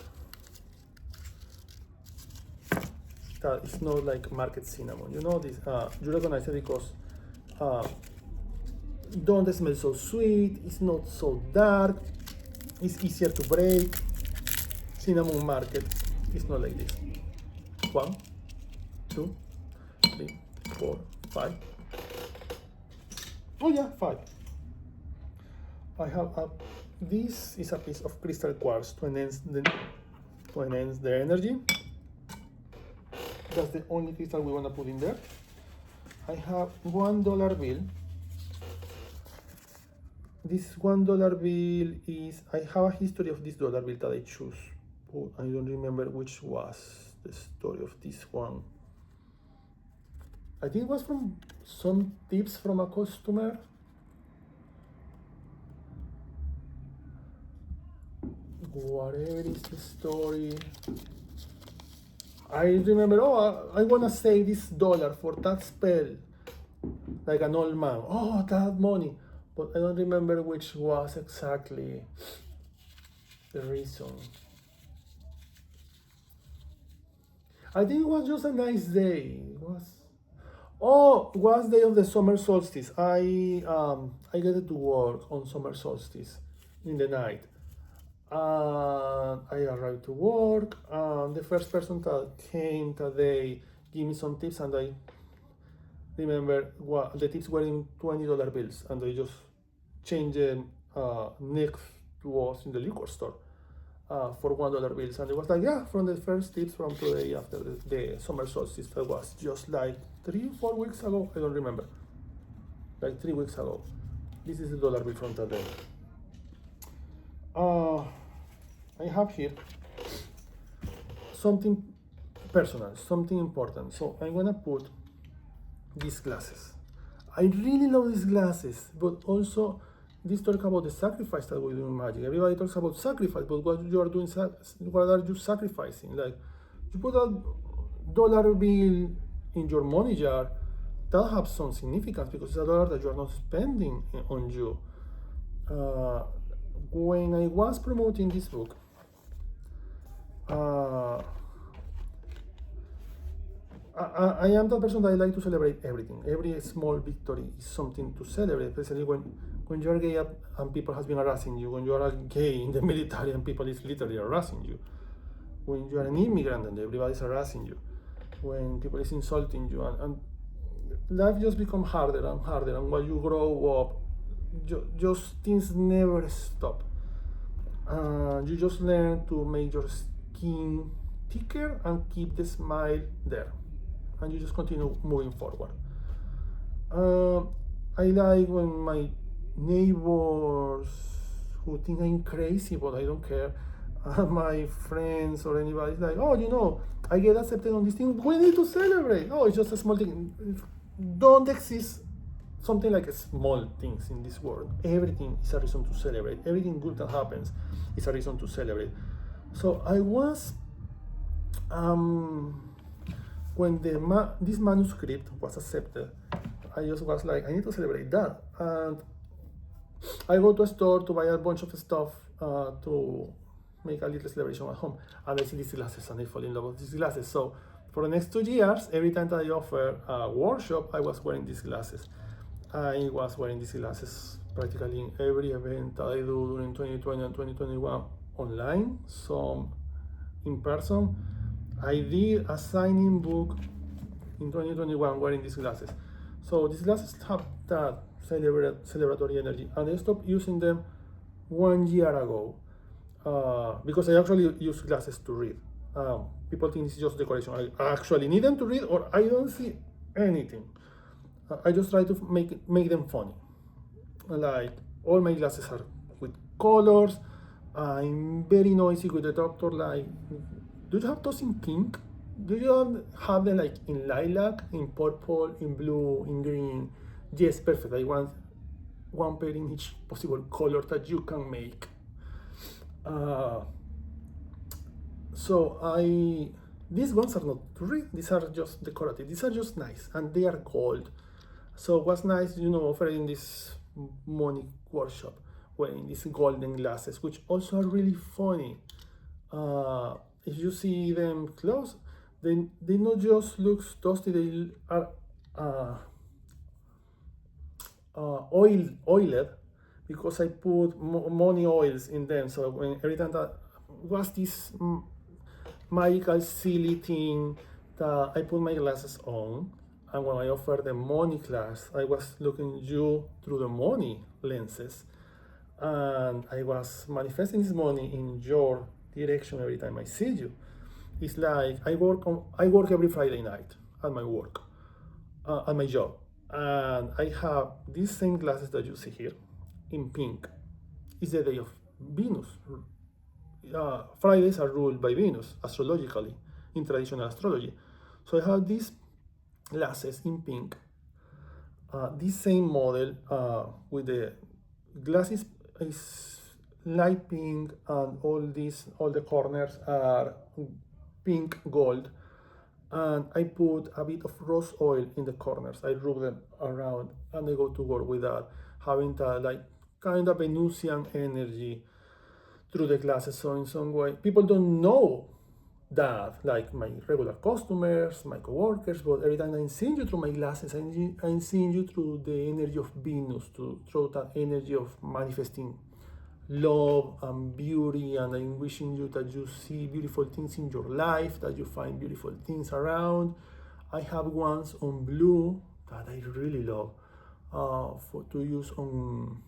That is not like market cinnamon. You know this. You recognize it because don't smell so sweet. It's not so dark. It's easier to break. Cinnamon market is not like this. 1, 2, 3, 4, 5. Oh yeah, 5. I have this is a piece of crystal quartz to enhance the energy. That's the only crystal we want to put in there. I have $1 bill. This $1 bill is, I have a history of this dollar bill that I choose. Oh, I don't remember which was the story of this one. I think it was from some tips from a customer. Whatever is the story. I remember, oh, I want to save this dollar for that spell. Like an old man. Oh, that money. But I don't remember which was exactly the reason. I think it was just a nice day. It was day of the summer solstice. I get to work on summer solstice in the night. I arrived to work. The first person that came today gave me some tips, and I remember the tips were in $20 bills, and I just changed them next to us in the liquor store for $1 bills, and it was like, yeah, from the first tips from today after the summer solstice. That was just like 3-4 weeks ago. I don't remember. Like 3 weeks ago. This is the dollar bill from today. I have here something personal, something important. So I'm gonna put these glasses. I really love these glasses, but also this talk about the sacrifice that we do in magic. Everybody talks about sacrifice, but what you are doing, what are you sacrificing? Like, you put a dollar bill in your money jar, that has some significance because it's a dollar that you are not spending on you. When I was promoting this book, I am the person that I like to celebrate everything. Every small victory is something to celebrate, especially when you are gay and people has been harassing you, when you are gay in the military and people is literally harassing you, when you are an immigrant and everybody is harassing you, when people is insulting you, and life just becomes harder and harder, and while you grow up, just things never stop. You just learn to make your skin thicker and keep the smile there, and you just continue moving forward. I like when my neighbors who think I'm crazy, but I don't care, my friends or anybody is like, oh, I get accepted on this thing, we need to celebrate. Oh, it's just a small thing. Don't exist something like small things in this world. Everything is a reason to celebrate. Everything good that happens is a reason to celebrate. So I was, when this manuscript was accepted, I just was like, I need to celebrate that. And I go to a store to buy a bunch of stuff to make a little celebration at home. And I see these glasses and I fall in love with these glasses. So for the next 2 years, every time that I offer a workshop, I was wearing these glasses. I was wearing these glasses practically in every event that I do during 2020 and 2021 online, some in person. I did a signing book in 2021 wearing these glasses. So these glasses have that celebratory energy, and I stopped using them 1 year ago because I actually use glasses to read. People think it's just decoration. I actually need them to read, or I don't see anything. I just try to make them funny. Like, all my glasses are with colors. I'm very noisy with the doctor. Like, do you have those in pink? Do you have them like in lilac, in purple, in blue, in green? Yes, perfect. I want one pair in each possible color that you can make. These ones are not real, these are just decorative, these are just nice, and they are gold. So what's nice, offering this money workshop, wearing these golden glasses, which also are really funny. If you see them close, they not just look dusty, they are oiled, because I put money oils in them. So every time that was this magical silly thing that I put my glasses on, and when I offered the money class, I was looking you through the money lenses, and I was manifesting this money in your direction every time I see you. It's like I work every Friday night at my work, at my job, and I have these same glasses that you see here in pink. It's the day of Venus. Fridays are ruled by Venus astrologically in traditional astrology. So I have these glasses in pink, this same model with the glasses is light pink, and all the corners are pink gold, and I put a bit of rose oil in the corners. I rub them around, and I go to work with that, having that like kind of Venusian energy through the glasses. So in some way, people don't know that, like my regular customers, my coworkers, but every time I'm seeing you through my glasses, I'm seeing you through the energy of Venus, through that energy of manifesting love and beauty, and I'm wishing you that you see beautiful things in your life, that you find beautiful things around. I have ones on blue that I really love to use on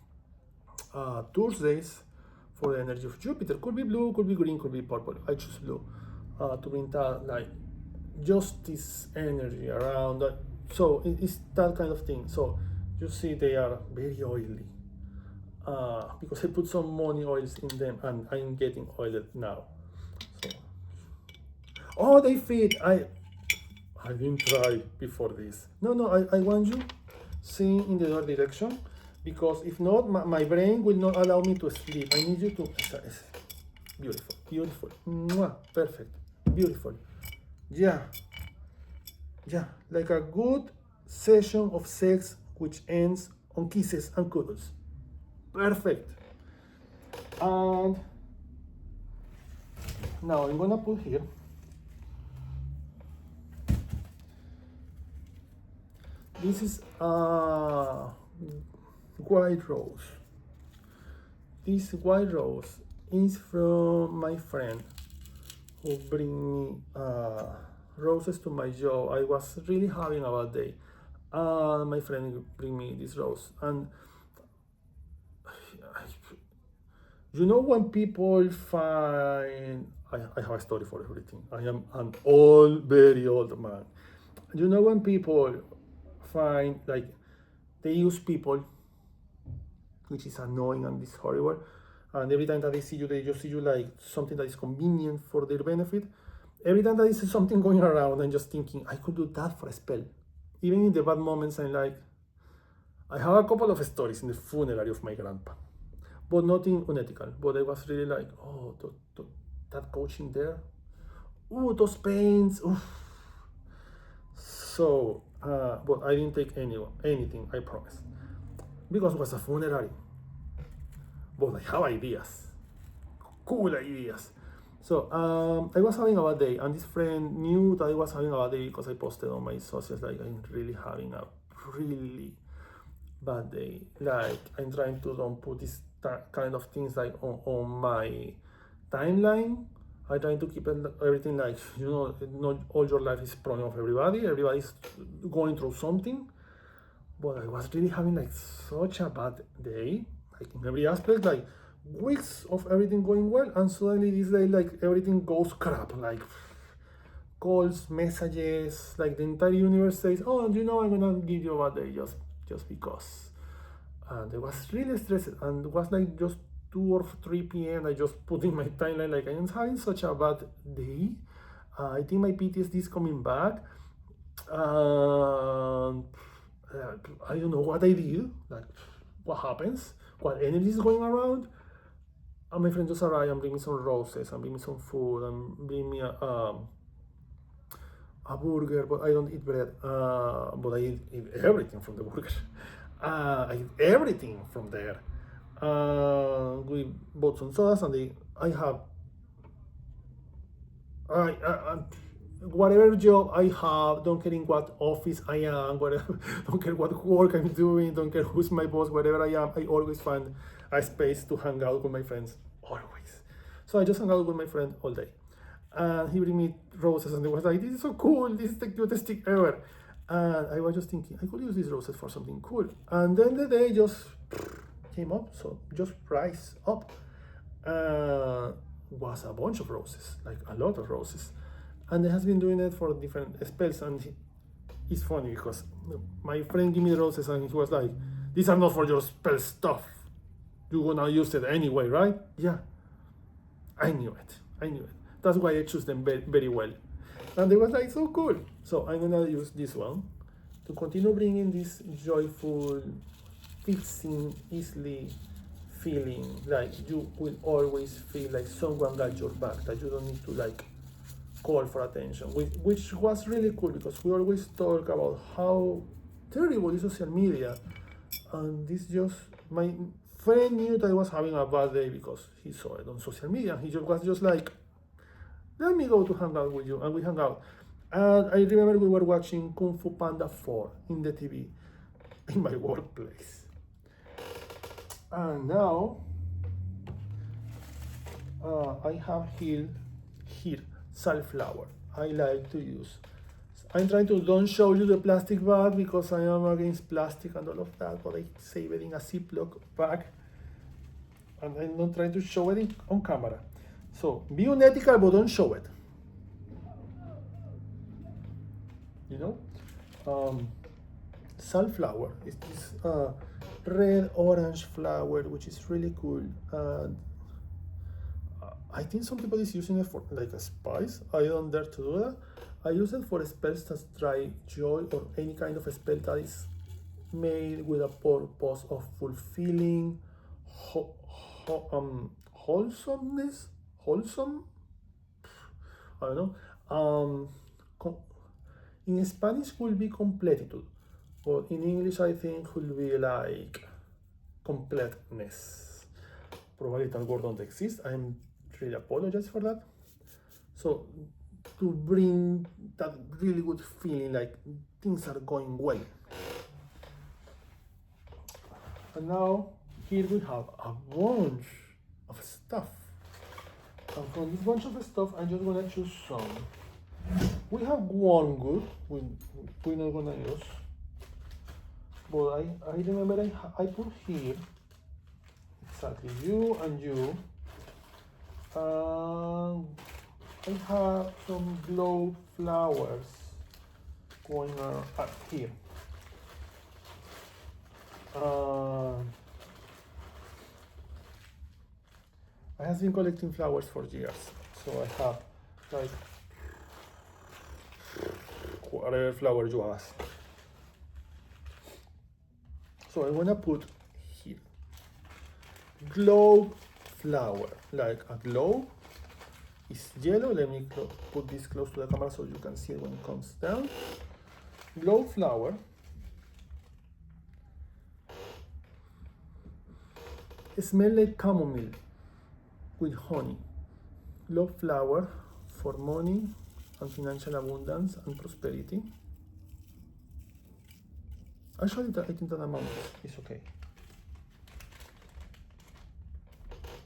Thursdays for the energy of Jupiter. Could be blue, could be green, could be purple. I choose blue to bring that like just this energy around. So it's that kind of thing. So you see they are very oily because I put some money oils in them, and I'm getting oiled now. So, oh, they fit. I didn't try before this. No, I want you seeing in the other direction, because if not, my brain will not allow me to sleep. I need you to. It's beautiful, beautiful. Mwah, perfect, beautiful. Yeah, like a good session of sex which ends on kisses and cuddles. Perfect. And now I'm gonna put here this is white rose. This white rose is from my friend who bring me roses to my job. I was really having a bad day. My friend bring me this rose, and when people find, I have a story for everything. I am an very old man. When people find, like, they use people, which is annoying and it's horrible, and every time that they see you, they just see you like something that is convenient for their benefit. Every time that I see something going around, I'm just thinking, I could do that for a spell. Even in the bad moments, I'm like, I have a couple of stories in the funerary of my grandpa, but nothing unethical. But I was really like, oh, that coaching there, oh, those pains, oof. So, but I didn't take anything, I promise, because it was a funerary. But I have ideas, cool ideas. So I was having a bad day, and this friend knew that I was having a bad day because I posted on my socials like I'm really having a really bad day. Like I'm trying to don't put this kind of things like on my timeline. I'm trying to keep everything like, not all your life is problem of everybody. Everybody's going through something. But I was really having like such a bad day, like in every aspect, like weeks of everything going well, and suddenly this day like everything goes crap, like calls, messages, like the entire universe says, oh, I'm gonna give you a bad day just because. and I was really stressed, and it was like just 2 or 3 p.m. I just put in my timeline like I am having such a bad day. I think my PTSD is coming back. I don't know what I did, like what happens, what energy is going around. And my friend just arrived and bring me some roses and bring me some food and bring me a burger, but I don't eat bread. But I eat everything from the burger. I eat everything from there. We bought some sodas and I have whatever job I have, don't care in what office I am, whatever, don't care what work I'm doing, don't care who's my boss, wherever I am, I always find a space to hang out with my friends, always. So I just hang out with my friend all day. And he bring me roses and they was like, this is so cool, this is the cutest thing ever. And I was just thinking, I could use these roses for something cool. And then the day just came up, so just rise up. Was a bunch of roses, like a lot of roses. And they has been doing it for different spells, and it's funny because my friend gave me the roses and he was like, these are not for your spell stuff. You're gonna use it anyway, right? Yeah, I knew it. That's why I choose them very, very well. And they was like, so cool. So I'm gonna use this one to continue bringing this joyful, fixing, easily feeling, like you will always feel like someone got your back, that you don't need to like call for attention, which was really cool because we always talk about how terrible is social media, and this just, my friend knew that I was having a bad day because he saw it on social media. He was just like, let me go to hang out with you, and we hung out. And I remember we were watching Kung Fu Panda 4 in the TV in my workplace. And now I have here sunflower. I like to use. I'm trying to don't show you the plastic bag because I am against plastic and all of that, but I save it in a Ziploc bag. And I'm not trying to show it on camera. So be unethical, but don't show it. You know? Sunflower is this red orange flower, which is really cool. And I think some people is using it for like a spice. I don't dare to do that. I use it for spells that try joy or any kind of spell that is made with a purpose of fulfilling wholesomeness. Wholesome? I don't know. In Spanish will be completitud, but in English I think will be like completeness. Probably that word don't exist. I'm really apologize for that. So to bring that really good feeling like things are going well. And now here we have a bunch of stuff. And from this bunch of stuff, I'm just gonna choose some. We have one good, we're not gonna use. But I remember I put here exactly you and you. I have some glow flowers going on up here. I have been collecting flowers for years, so I have like whatever flower you ask. So I wanna put here glow flower, like a glow. It's yellow. Let me put this close to the camera so you can see it when it comes down. Glow flower. It smells like chamomile with honey. Glow flower for money and financial abundance and prosperity. Actually, I think that amount is okay.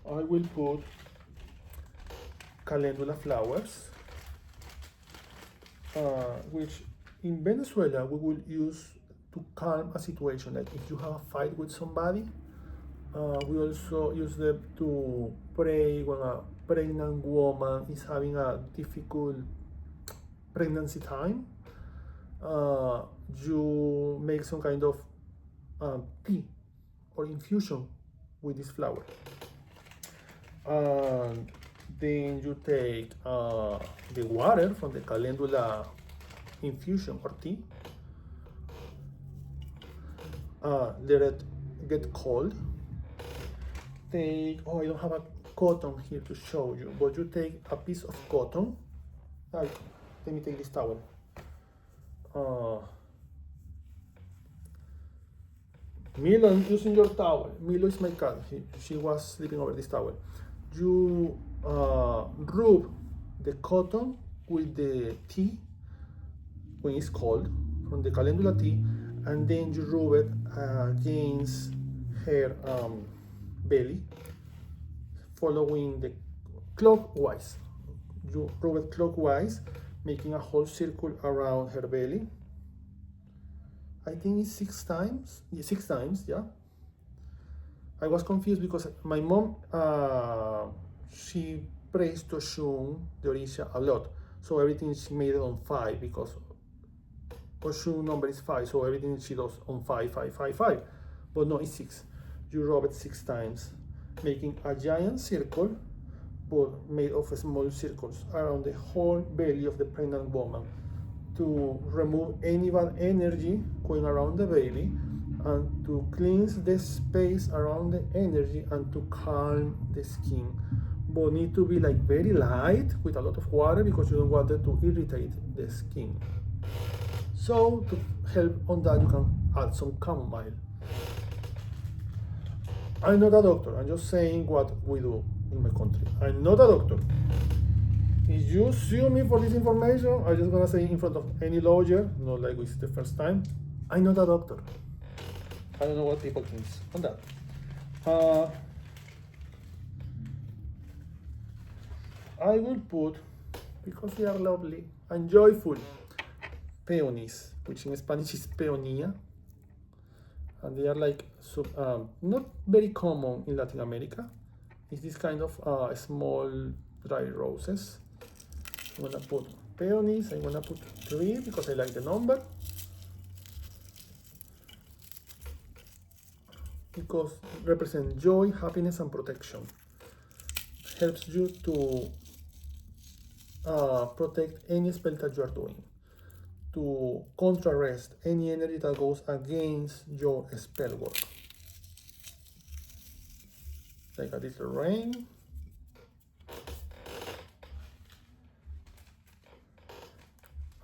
I will put calendula flowers, which in Venezuela we will use to calm a situation. Like if you have a fight with somebody, we also use them to pray when a pregnant woman is having a difficult pregnancy time. You make some kind of tea or infusion with this flower. And then you take the water from the calendula infusion or tea, let it get cold. Take, oh, I don't have a cotton here to show you, but you take a piece of cotton. Let me take this towel. Milo, using your towel. Milo is my cat. She was sleeping over this towel. You rub the cotton with the tea when it's cold from the calendula tea, and then you rub it against her belly, following the clockwise. You rub it clockwise, making a whole circle around her belly. I think it's 6 times. Yeah, 6 times, yeah. I was confused because my mom, she prays to Oshun, the Orisha, a lot. So everything she made it on 5 because Oshun number is 5. So everything she does on 5, 5, 5, 5. But no, it's 6. You rub it 6 times, making a giant circle, but made of small circles around the whole belly of the pregnant woman, to remove any bad energy going around the belly and to cleanse the space around the energy and to calm the skin. But need to be like very light with a lot of water because you don't want it to irritate the skin. So to help on that, you can add some chamomile. I'm not a doctor, I'm just saying what we do in my country. I'm not a doctor. If you sue me for this information, I'm just gonna say in front of any lawyer, not like it's the first time, I'm not a doctor. I don't know what people think on that. I will put, because they are lovely and joyful, peonies, which in Spanish is peonia. And they are like not very common in Latin America. It's this kind of small dry roses. I'm gonna put peonies. I'm gonna put 3 because I like the number. Because it represents joy, happiness, and protection. Helps you to protect any spell that you are doing, to contrarrest any energy that goes against your spell work. Like a little rain.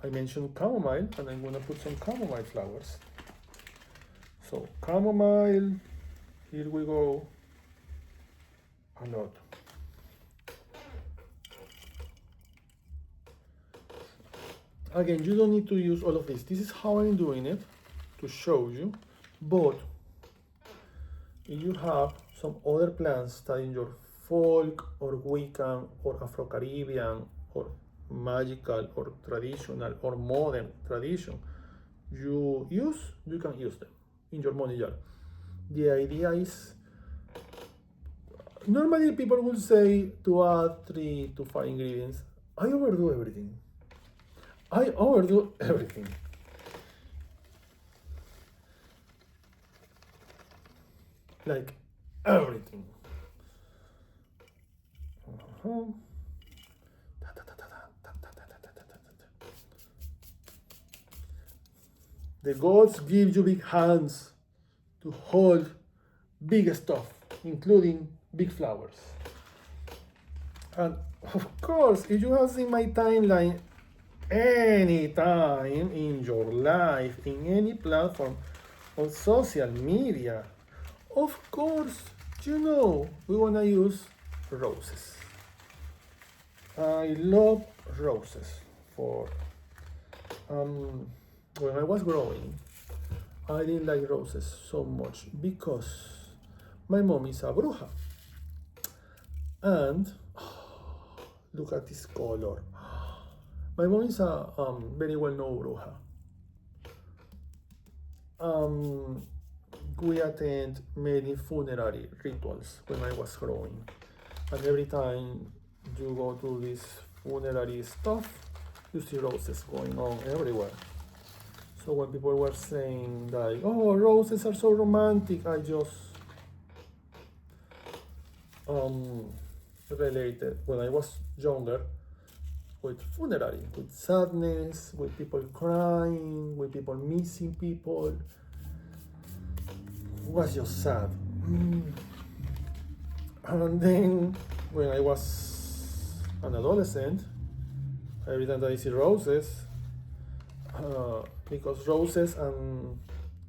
I mentioned chamomile, and I'm gonna put some chamomile flowers. So chamomile, here we go, a lot. Again, you don't need to use all of this. This is how I'm doing it to show you. But if you have some other plants that in your folk or Wiccan or Afro-Caribbean or magical or traditional or modern tradition you can use them in your money jar. The idea is, normally people will say to add 3 to 5 ingredients. I overdo everything. Like everything. The gods give you big hands to hold big stuff, including big flowers. And of course, if you have seen my timeline any time in your life, in any platform on social media, of course, you know we want to use roses. I love roses. For when I was growing, I didn't like roses so much because my mom is a bruja. And look at this color. My mom is a very well-known bruja. We attend many funerary rituals when I was growing. And every time you go to this funerary stuff, you see roses going on everywhere. So when people were saying like, oh, roses are so romantic, I just related when I was younger with funerary, with sadness, with people crying, with people missing people. It was just sad. And then when I was an adolescent, every time that I see roses, because roses and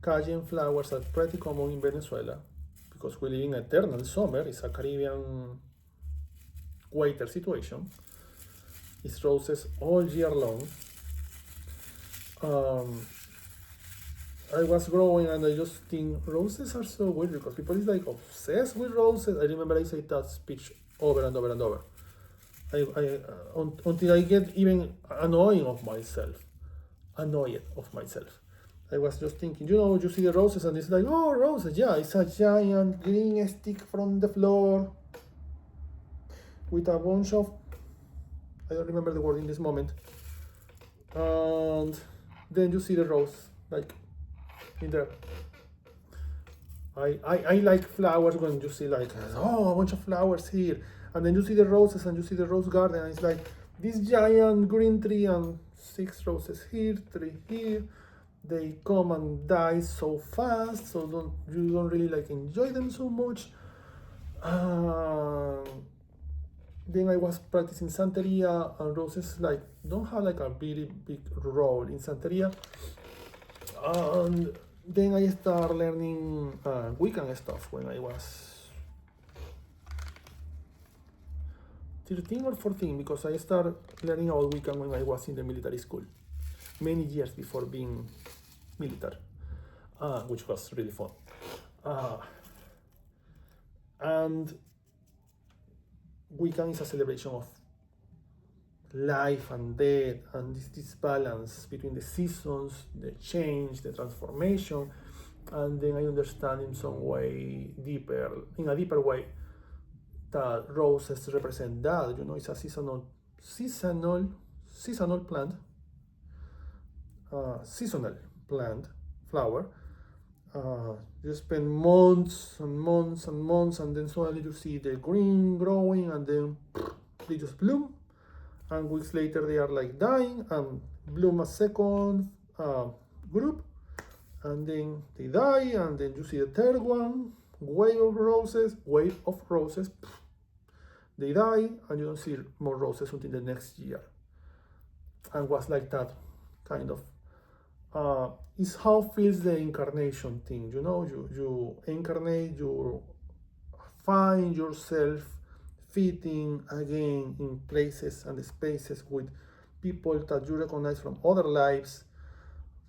cayenne flowers are pretty common in Venezuela, because we live in eternal summer. It's a Caribbean waiter situation. It's roses all year long. I was growing and I just think roses are so weird because people is like obsessed with roses. I remember I said that speech over and over and over. Until I get even annoyed of myself. I was just thinking, you see the roses and it's like, oh, roses, yeah, it's a giant green stick from the floor with a bunch of, I don't remember the word in this moment. And then you see the rose, like, in there. I like flowers when you see like, oh, a bunch of flowers here. And then you see the roses and you see the rose garden and it's like this giant green tree and 6 roses here, 3 here. They come and die so fast, so you don't really like enjoy them so much. Then I was practicing Santeria, and roses like don't have like a very big role in Santeria. And then I started learning Wiccan stuff when I was 13 or 14, because I started learning about Wiccan when I was in the military school, many years before being military, which was really fun. And Wiccan is a celebration of life and death, and this balance between the seasons, the change, the transformation. And then I understand in some way in a deeper way, that roses represent that. It's a seasonal plant, seasonal plant, flower. You spend months and months and months, and then suddenly you see the green growing, and then they just bloom, and weeks later they are like dying and bloom a second group, and then they die, and then you see the third one, wave of roses, they die, and you don't see more roses until the next year. And was like that kind of is how feels the incarnation thing. You incarnate, you find yourself fitting again in places and spaces with people that you recognize from other lives,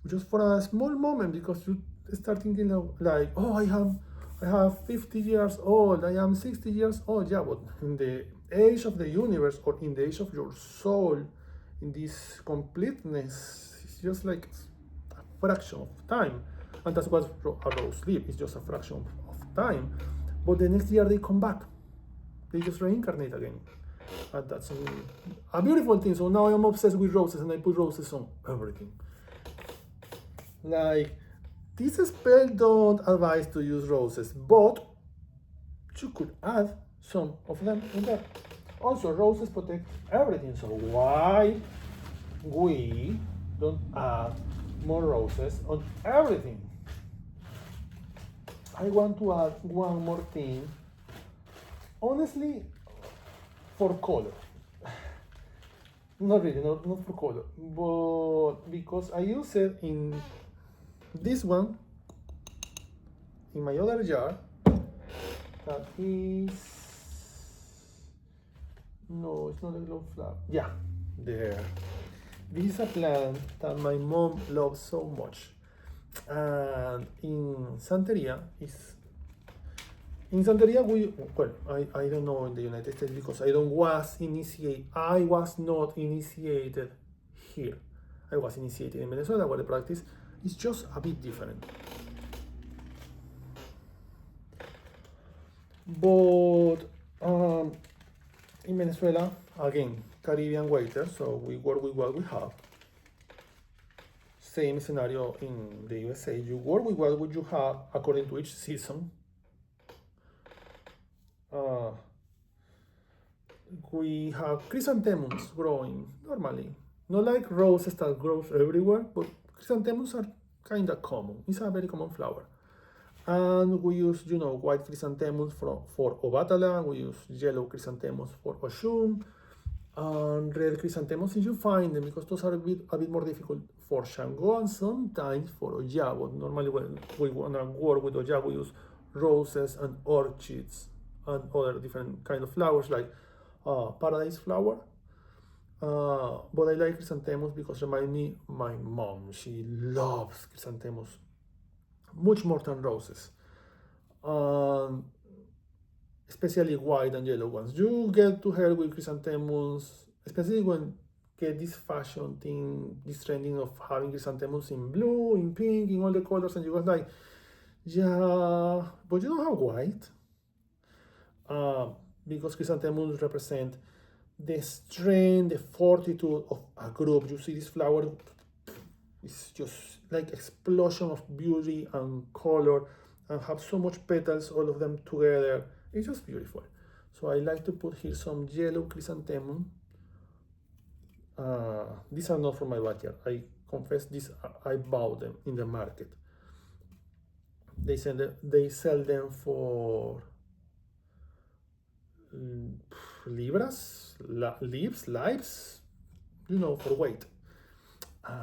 just for a small moment, because you start thinking like, oh, I have 50 years old, I am 60 years old. Yeah, but in the age of the universe, or in the age of your soul, in this completeness, it's just like a fraction of time. And that's what a rose live, it's just a fraction of time. But the next year they come back, they just reincarnate again. And that's a beautiful thing. So now I'm obsessed with roses, and I put roses on everything. Like, this spell don't advise to use roses, but you could add some of them in there. Also, roses protect everything, so why we don't add more roses on everything? I want to add one more thing, honestly, for color. Not really, not for color, but because I use it in this one, in my other jar, that is, no, it's not a glove flower. Yeah, there. This is a plant that my mom loves so much. And in Santeria, I don't know in the United States, because I was not initiated here. I was initiated in Venezuela, where the practice is just a bit different. But in Venezuela, again, Caribbean waiter, so we work with what we have. Same scenario in the USA. You work with what you have according to each season. we have chrysanthemums growing normally. Not like roses that grows everywhere, but chrysanthemums are kind of common. It's a very common flower. And we use, white chrysanthemums for Obatala, we use yellow chrysanthemums for Oshun, and red chrysanthemums if you find them, because those are a bit more difficult for Shango and sometimes for Oya. But normally when we want to work with Oya, we use roses and orchids and other different kind of flowers like paradise flower. But I like chrysanthemums because remind me my mom. She loves chrysanthemums much more than roses, especially white and yellow ones. You get to her with chrysanthemums, especially when get this fashion thing, this trending of having chrysanthemums in blue, in pink, in all the colors, and you go like, yeah, but you don't have white, because chrysanthemums represent the strength, the fortitude of a group. You see this flower, it's just like explosion of beauty and color, and have so much petals, all of them together. It's just beautiful. So I like to put here some yellow chrysanthemum. These are not from my backyard. I confess this, I bought them in the market. They sell them for lives, for weight.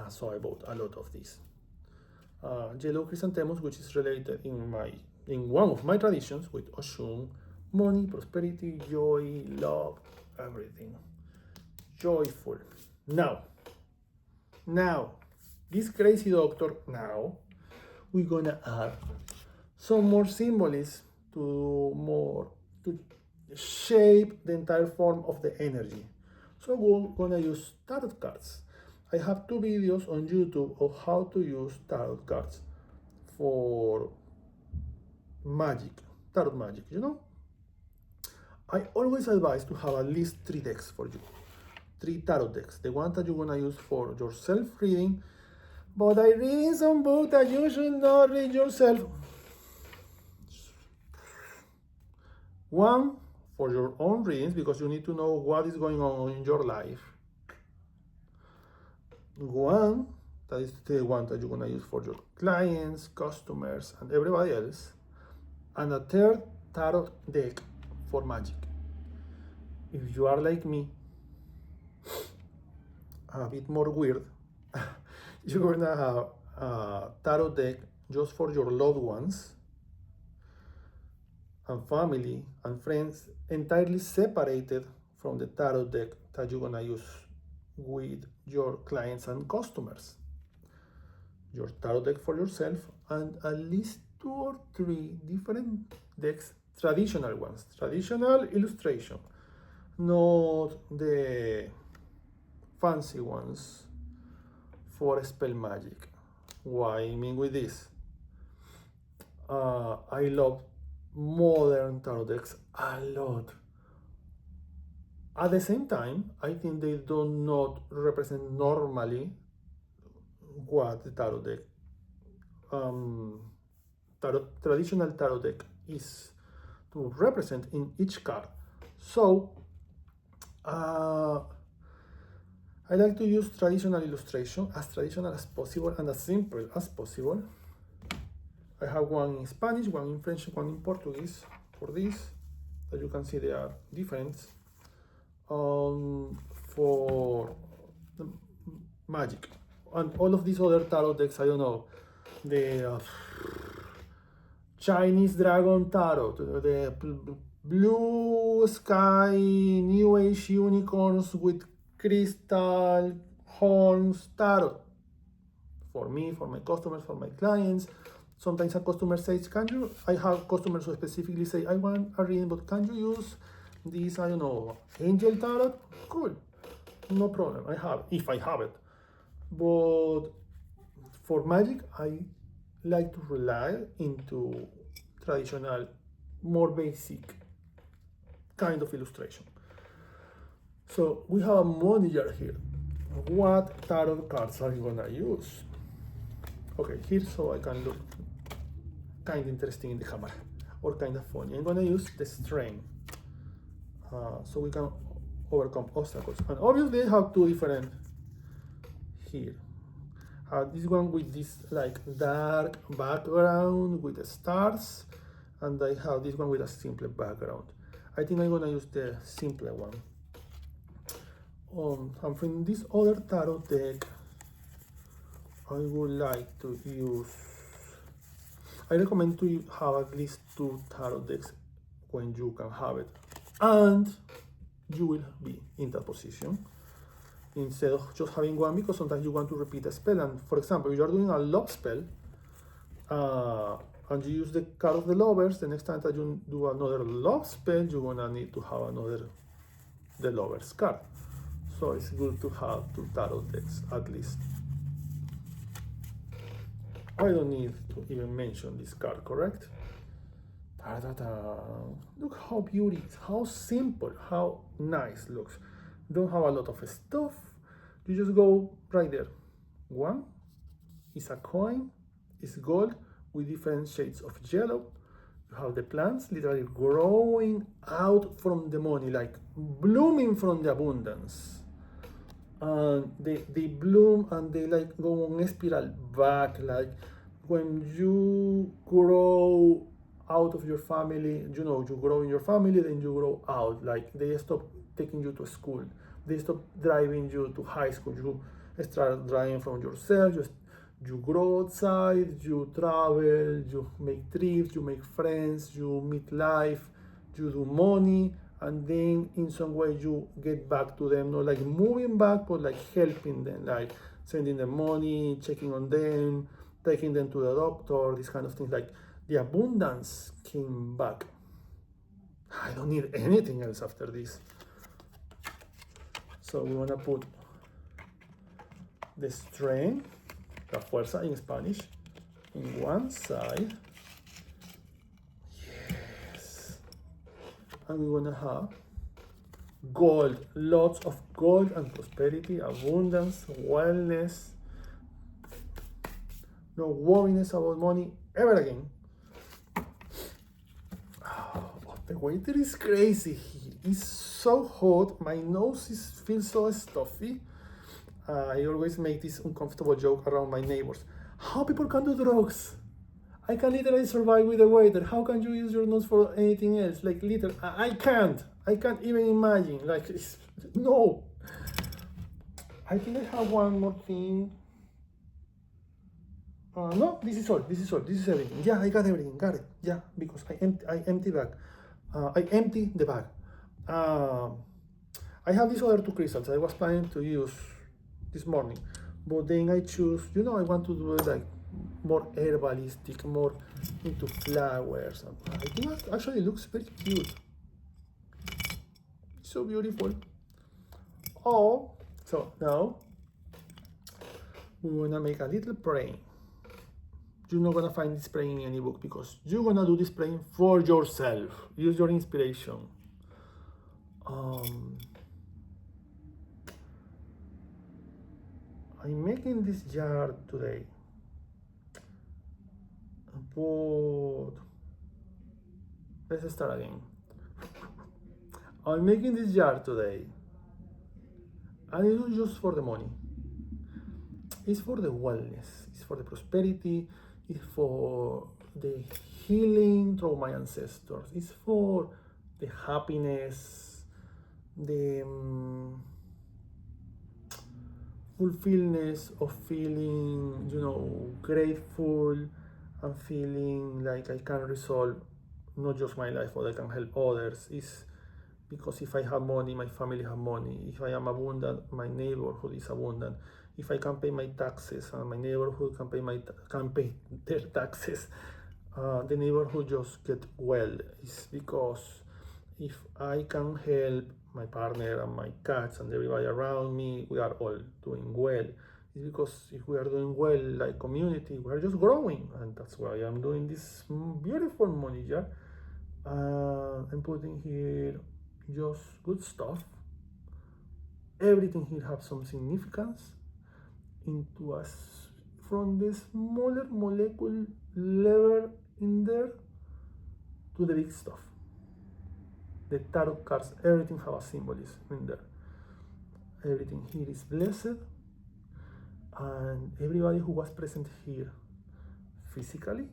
So I bought a lot of these. Yellow chrysanthemums, which is related in one of my traditions with Oshun, money, prosperity, joy, love, everything. Joyful. Now, this crazy doctor, now we're gonna add some more symbolism to shape the entire form of the energy. So we're gonna use tarot cards. I have 2 videos on YouTube of how to use tarot cards for magic, tarot magic, I always advise to have at least 3 decks for you, 3 tarot decks. The one that you're gonna use for your self-reading, but I read some book that you should not read yourself. One for your own readings, because you need to know what is going on in your life. One, that is the one that you're gonna use for your clients, customers, and everybody else. And a third tarot deck for magic. If you are like me, a bit more weird, you're gonna have a tarot deck just for your loved ones and family and friends, entirely separated from the tarot deck that you're gonna use with your clients and customers. Your tarot deck for yourself, and at least 2 or 3 different decks, traditional ones, traditional illustration, not the fancy ones for spell magic. Why I mean with this? I love modern tarot decks a lot. At the same time, I think they do not represent normally what the tarot deck, traditional tarot deck is to represent in each card. So I like to use traditional illustration, as traditional as possible and as simple as possible. I have one in Spanish, one in French, one in Portuguese for this, that you can see they are different. For the magic, and all of these other tarot decks, I don't know, the Chinese Dragon Tarot, the Blue Sky New Age Unicorns with Crystal Horns Tarot. For me, for my customers, for my clients. Sometimes a customer says, I have customers who specifically say, I want a reading, but can you use this, I don't know, Angel Tarot? Cool, no problem, if I have it. But for magic, I like to rely into traditional, more basic kind of illustration. So we have a monitor here. What tarot cards are you gonna use? Okay, here so I can look kind of interesting in the camera, or kind of funny. I'm gonna use the strain. So we can overcome obstacles. And obviously I have two different here. This one with this like dark background with the stars, and I have this one with a simple background. I think I'm gonna use the simpler one. And from this other tarot deck, I would like to use, I recommend to have at least 2 tarot decks when you can have it, and you will be in that position instead of just having one, because sometimes you want to repeat a spell. And for example, if you are doing a love spell and you use the card of the lovers, the next time that you do another love spell, you're gonna need to have the lovers card. So it's good to have 2 tarot decks at least. I don't need to even mention this card, correct? Look how beautiful, how simple, how nice looks. Don't have a lot of stuff. You just go right there. One is a coin, it's gold with different shades of yellow. You have the plants literally growing out from the money, like blooming from the abundance. And they bloom and they like go on a spiral back, like when you grow out of your family, you know, you grow in your family, then you grow out, like they stop taking you to school, they stop driving you to high school, you start driving from yourself, you grow outside, you travel, you make trips, you make friends, you meet life, you do money, and then in some way you get back to them, not like moving back, but like helping them, like sending them money, checking on them, taking them to the doctor, these kind of things. Like the abundance came back. I don't need anything else after this. So we want to put the strength, la fuerza in Spanish, in one side. Yes. And we want to have gold, lots of gold and prosperity, abundance, wellness, no worriness about money ever again. Oh, the weather is crazy here. It's so hot. My nose feels so stuffy. I always make this uncomfortable joke around my neighbors. How people can do drugs? I can literally survive with the weather. How can you use your nose for anything else? Like literally, I can't. I can't even imagine. Like, no. I think I have one more thing. No, this is all. This is all. This is everything. Yeah, I got everything. Got it. Yeah, because I empty bag. I empty the bag. I have these other 2 crystals I was planning to use this morning, but then I choose. You know, I want to do it like more herbalistic, more into flowers. I think that actually looks very cute. So beautiful. Oh, so now we wanna make a little praying. You're not gonna find this praying in any book, because you're gonna do this praying for yourself. Use your inspiration. I'm making this jar today, but let's start again. I'm making this jar today, and it's not just for the money. It's for the wellness, it's for the prosperity, it's for the healing through my ancestors, it's for the happiness, the fulfillment of feeling, you know, grateful and feeling like I can resolve not just my life, but I can help others. It's because if I have money, my family have money. If I am abundant, my neighborhood is abundant. If I can pay my taxes and my neighborhood can pay their taxes, the neighborhood just get well. It's because if I can help my partner and my cats and everybody around me, we are all doing well. It's because if we are doing well like community, we are just growing, and that's why I'm doing this beautiful money jar. I'm putting here just good stuff. Everything here has some significance into us, from the smaller molecule level in there to the big stuff. the tarot cards, everything have a symbolism in there. Everything here is blessed, and everybody who was present here physically,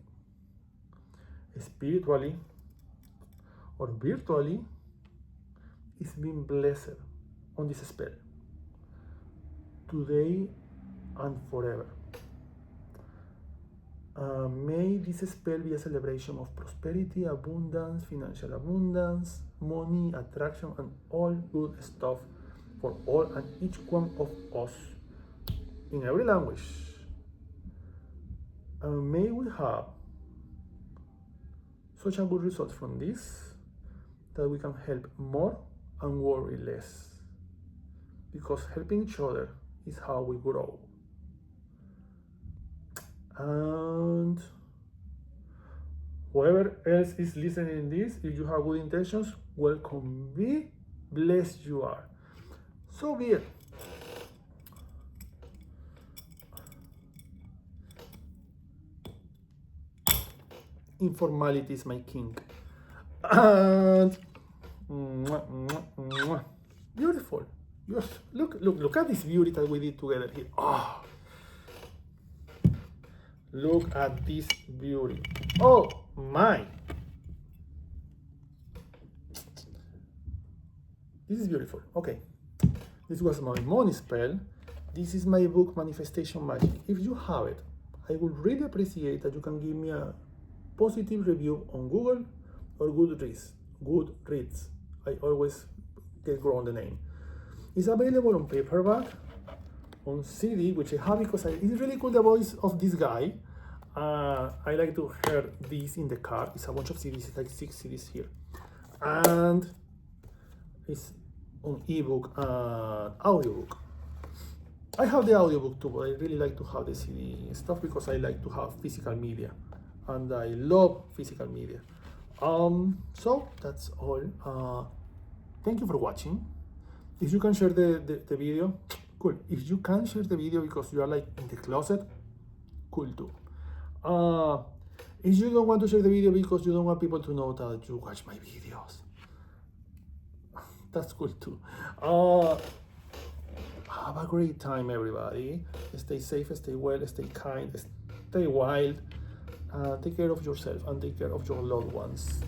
spiritually, or virtually is being blessed on this spell today and forever. May this spell be a celebration of prosperity, abundance, financial abundance, money, attraction, and all good stuff for all and each one of us in every language. And may we have such a good result from this that we can help more and worry less, because helping each other is how we grow. And whoever else is listening to this, if you have good intentions, welcome, be blessed you are. So be it. Informality is my king. And beautiful. Yes. Look at this beauty that we did together here. Oh. Look at this beauty. Oh my. This is beautiful. Okay. This was my money spell. This is my book, Manifestation Magic. If you have it, I would really appreciate that you can give me a positive review on Google or Goodreads. I always get wrong the name. It's available on paperback, on CD, which I have because it's really cool, the voice of this guy. I like to hear this in the car. It's a bunch of CDs, it's like 6 CDs here. And it's on ebook and audiobook. I have the audiobook too, but I really like to have the CD stuff because I like to have physical media. And I love physical media. So that's all. Thank you for watching. If you can share the video, cool. If you can share the video because you are like in the closet, cool too. If you don't want to share the video because you don't want people to know that you watch my videos, that's cool too. Have a great time, everybody. Stay safe, stay well, stay kind, stay wild. Take care of yourself and take care of your loved ones.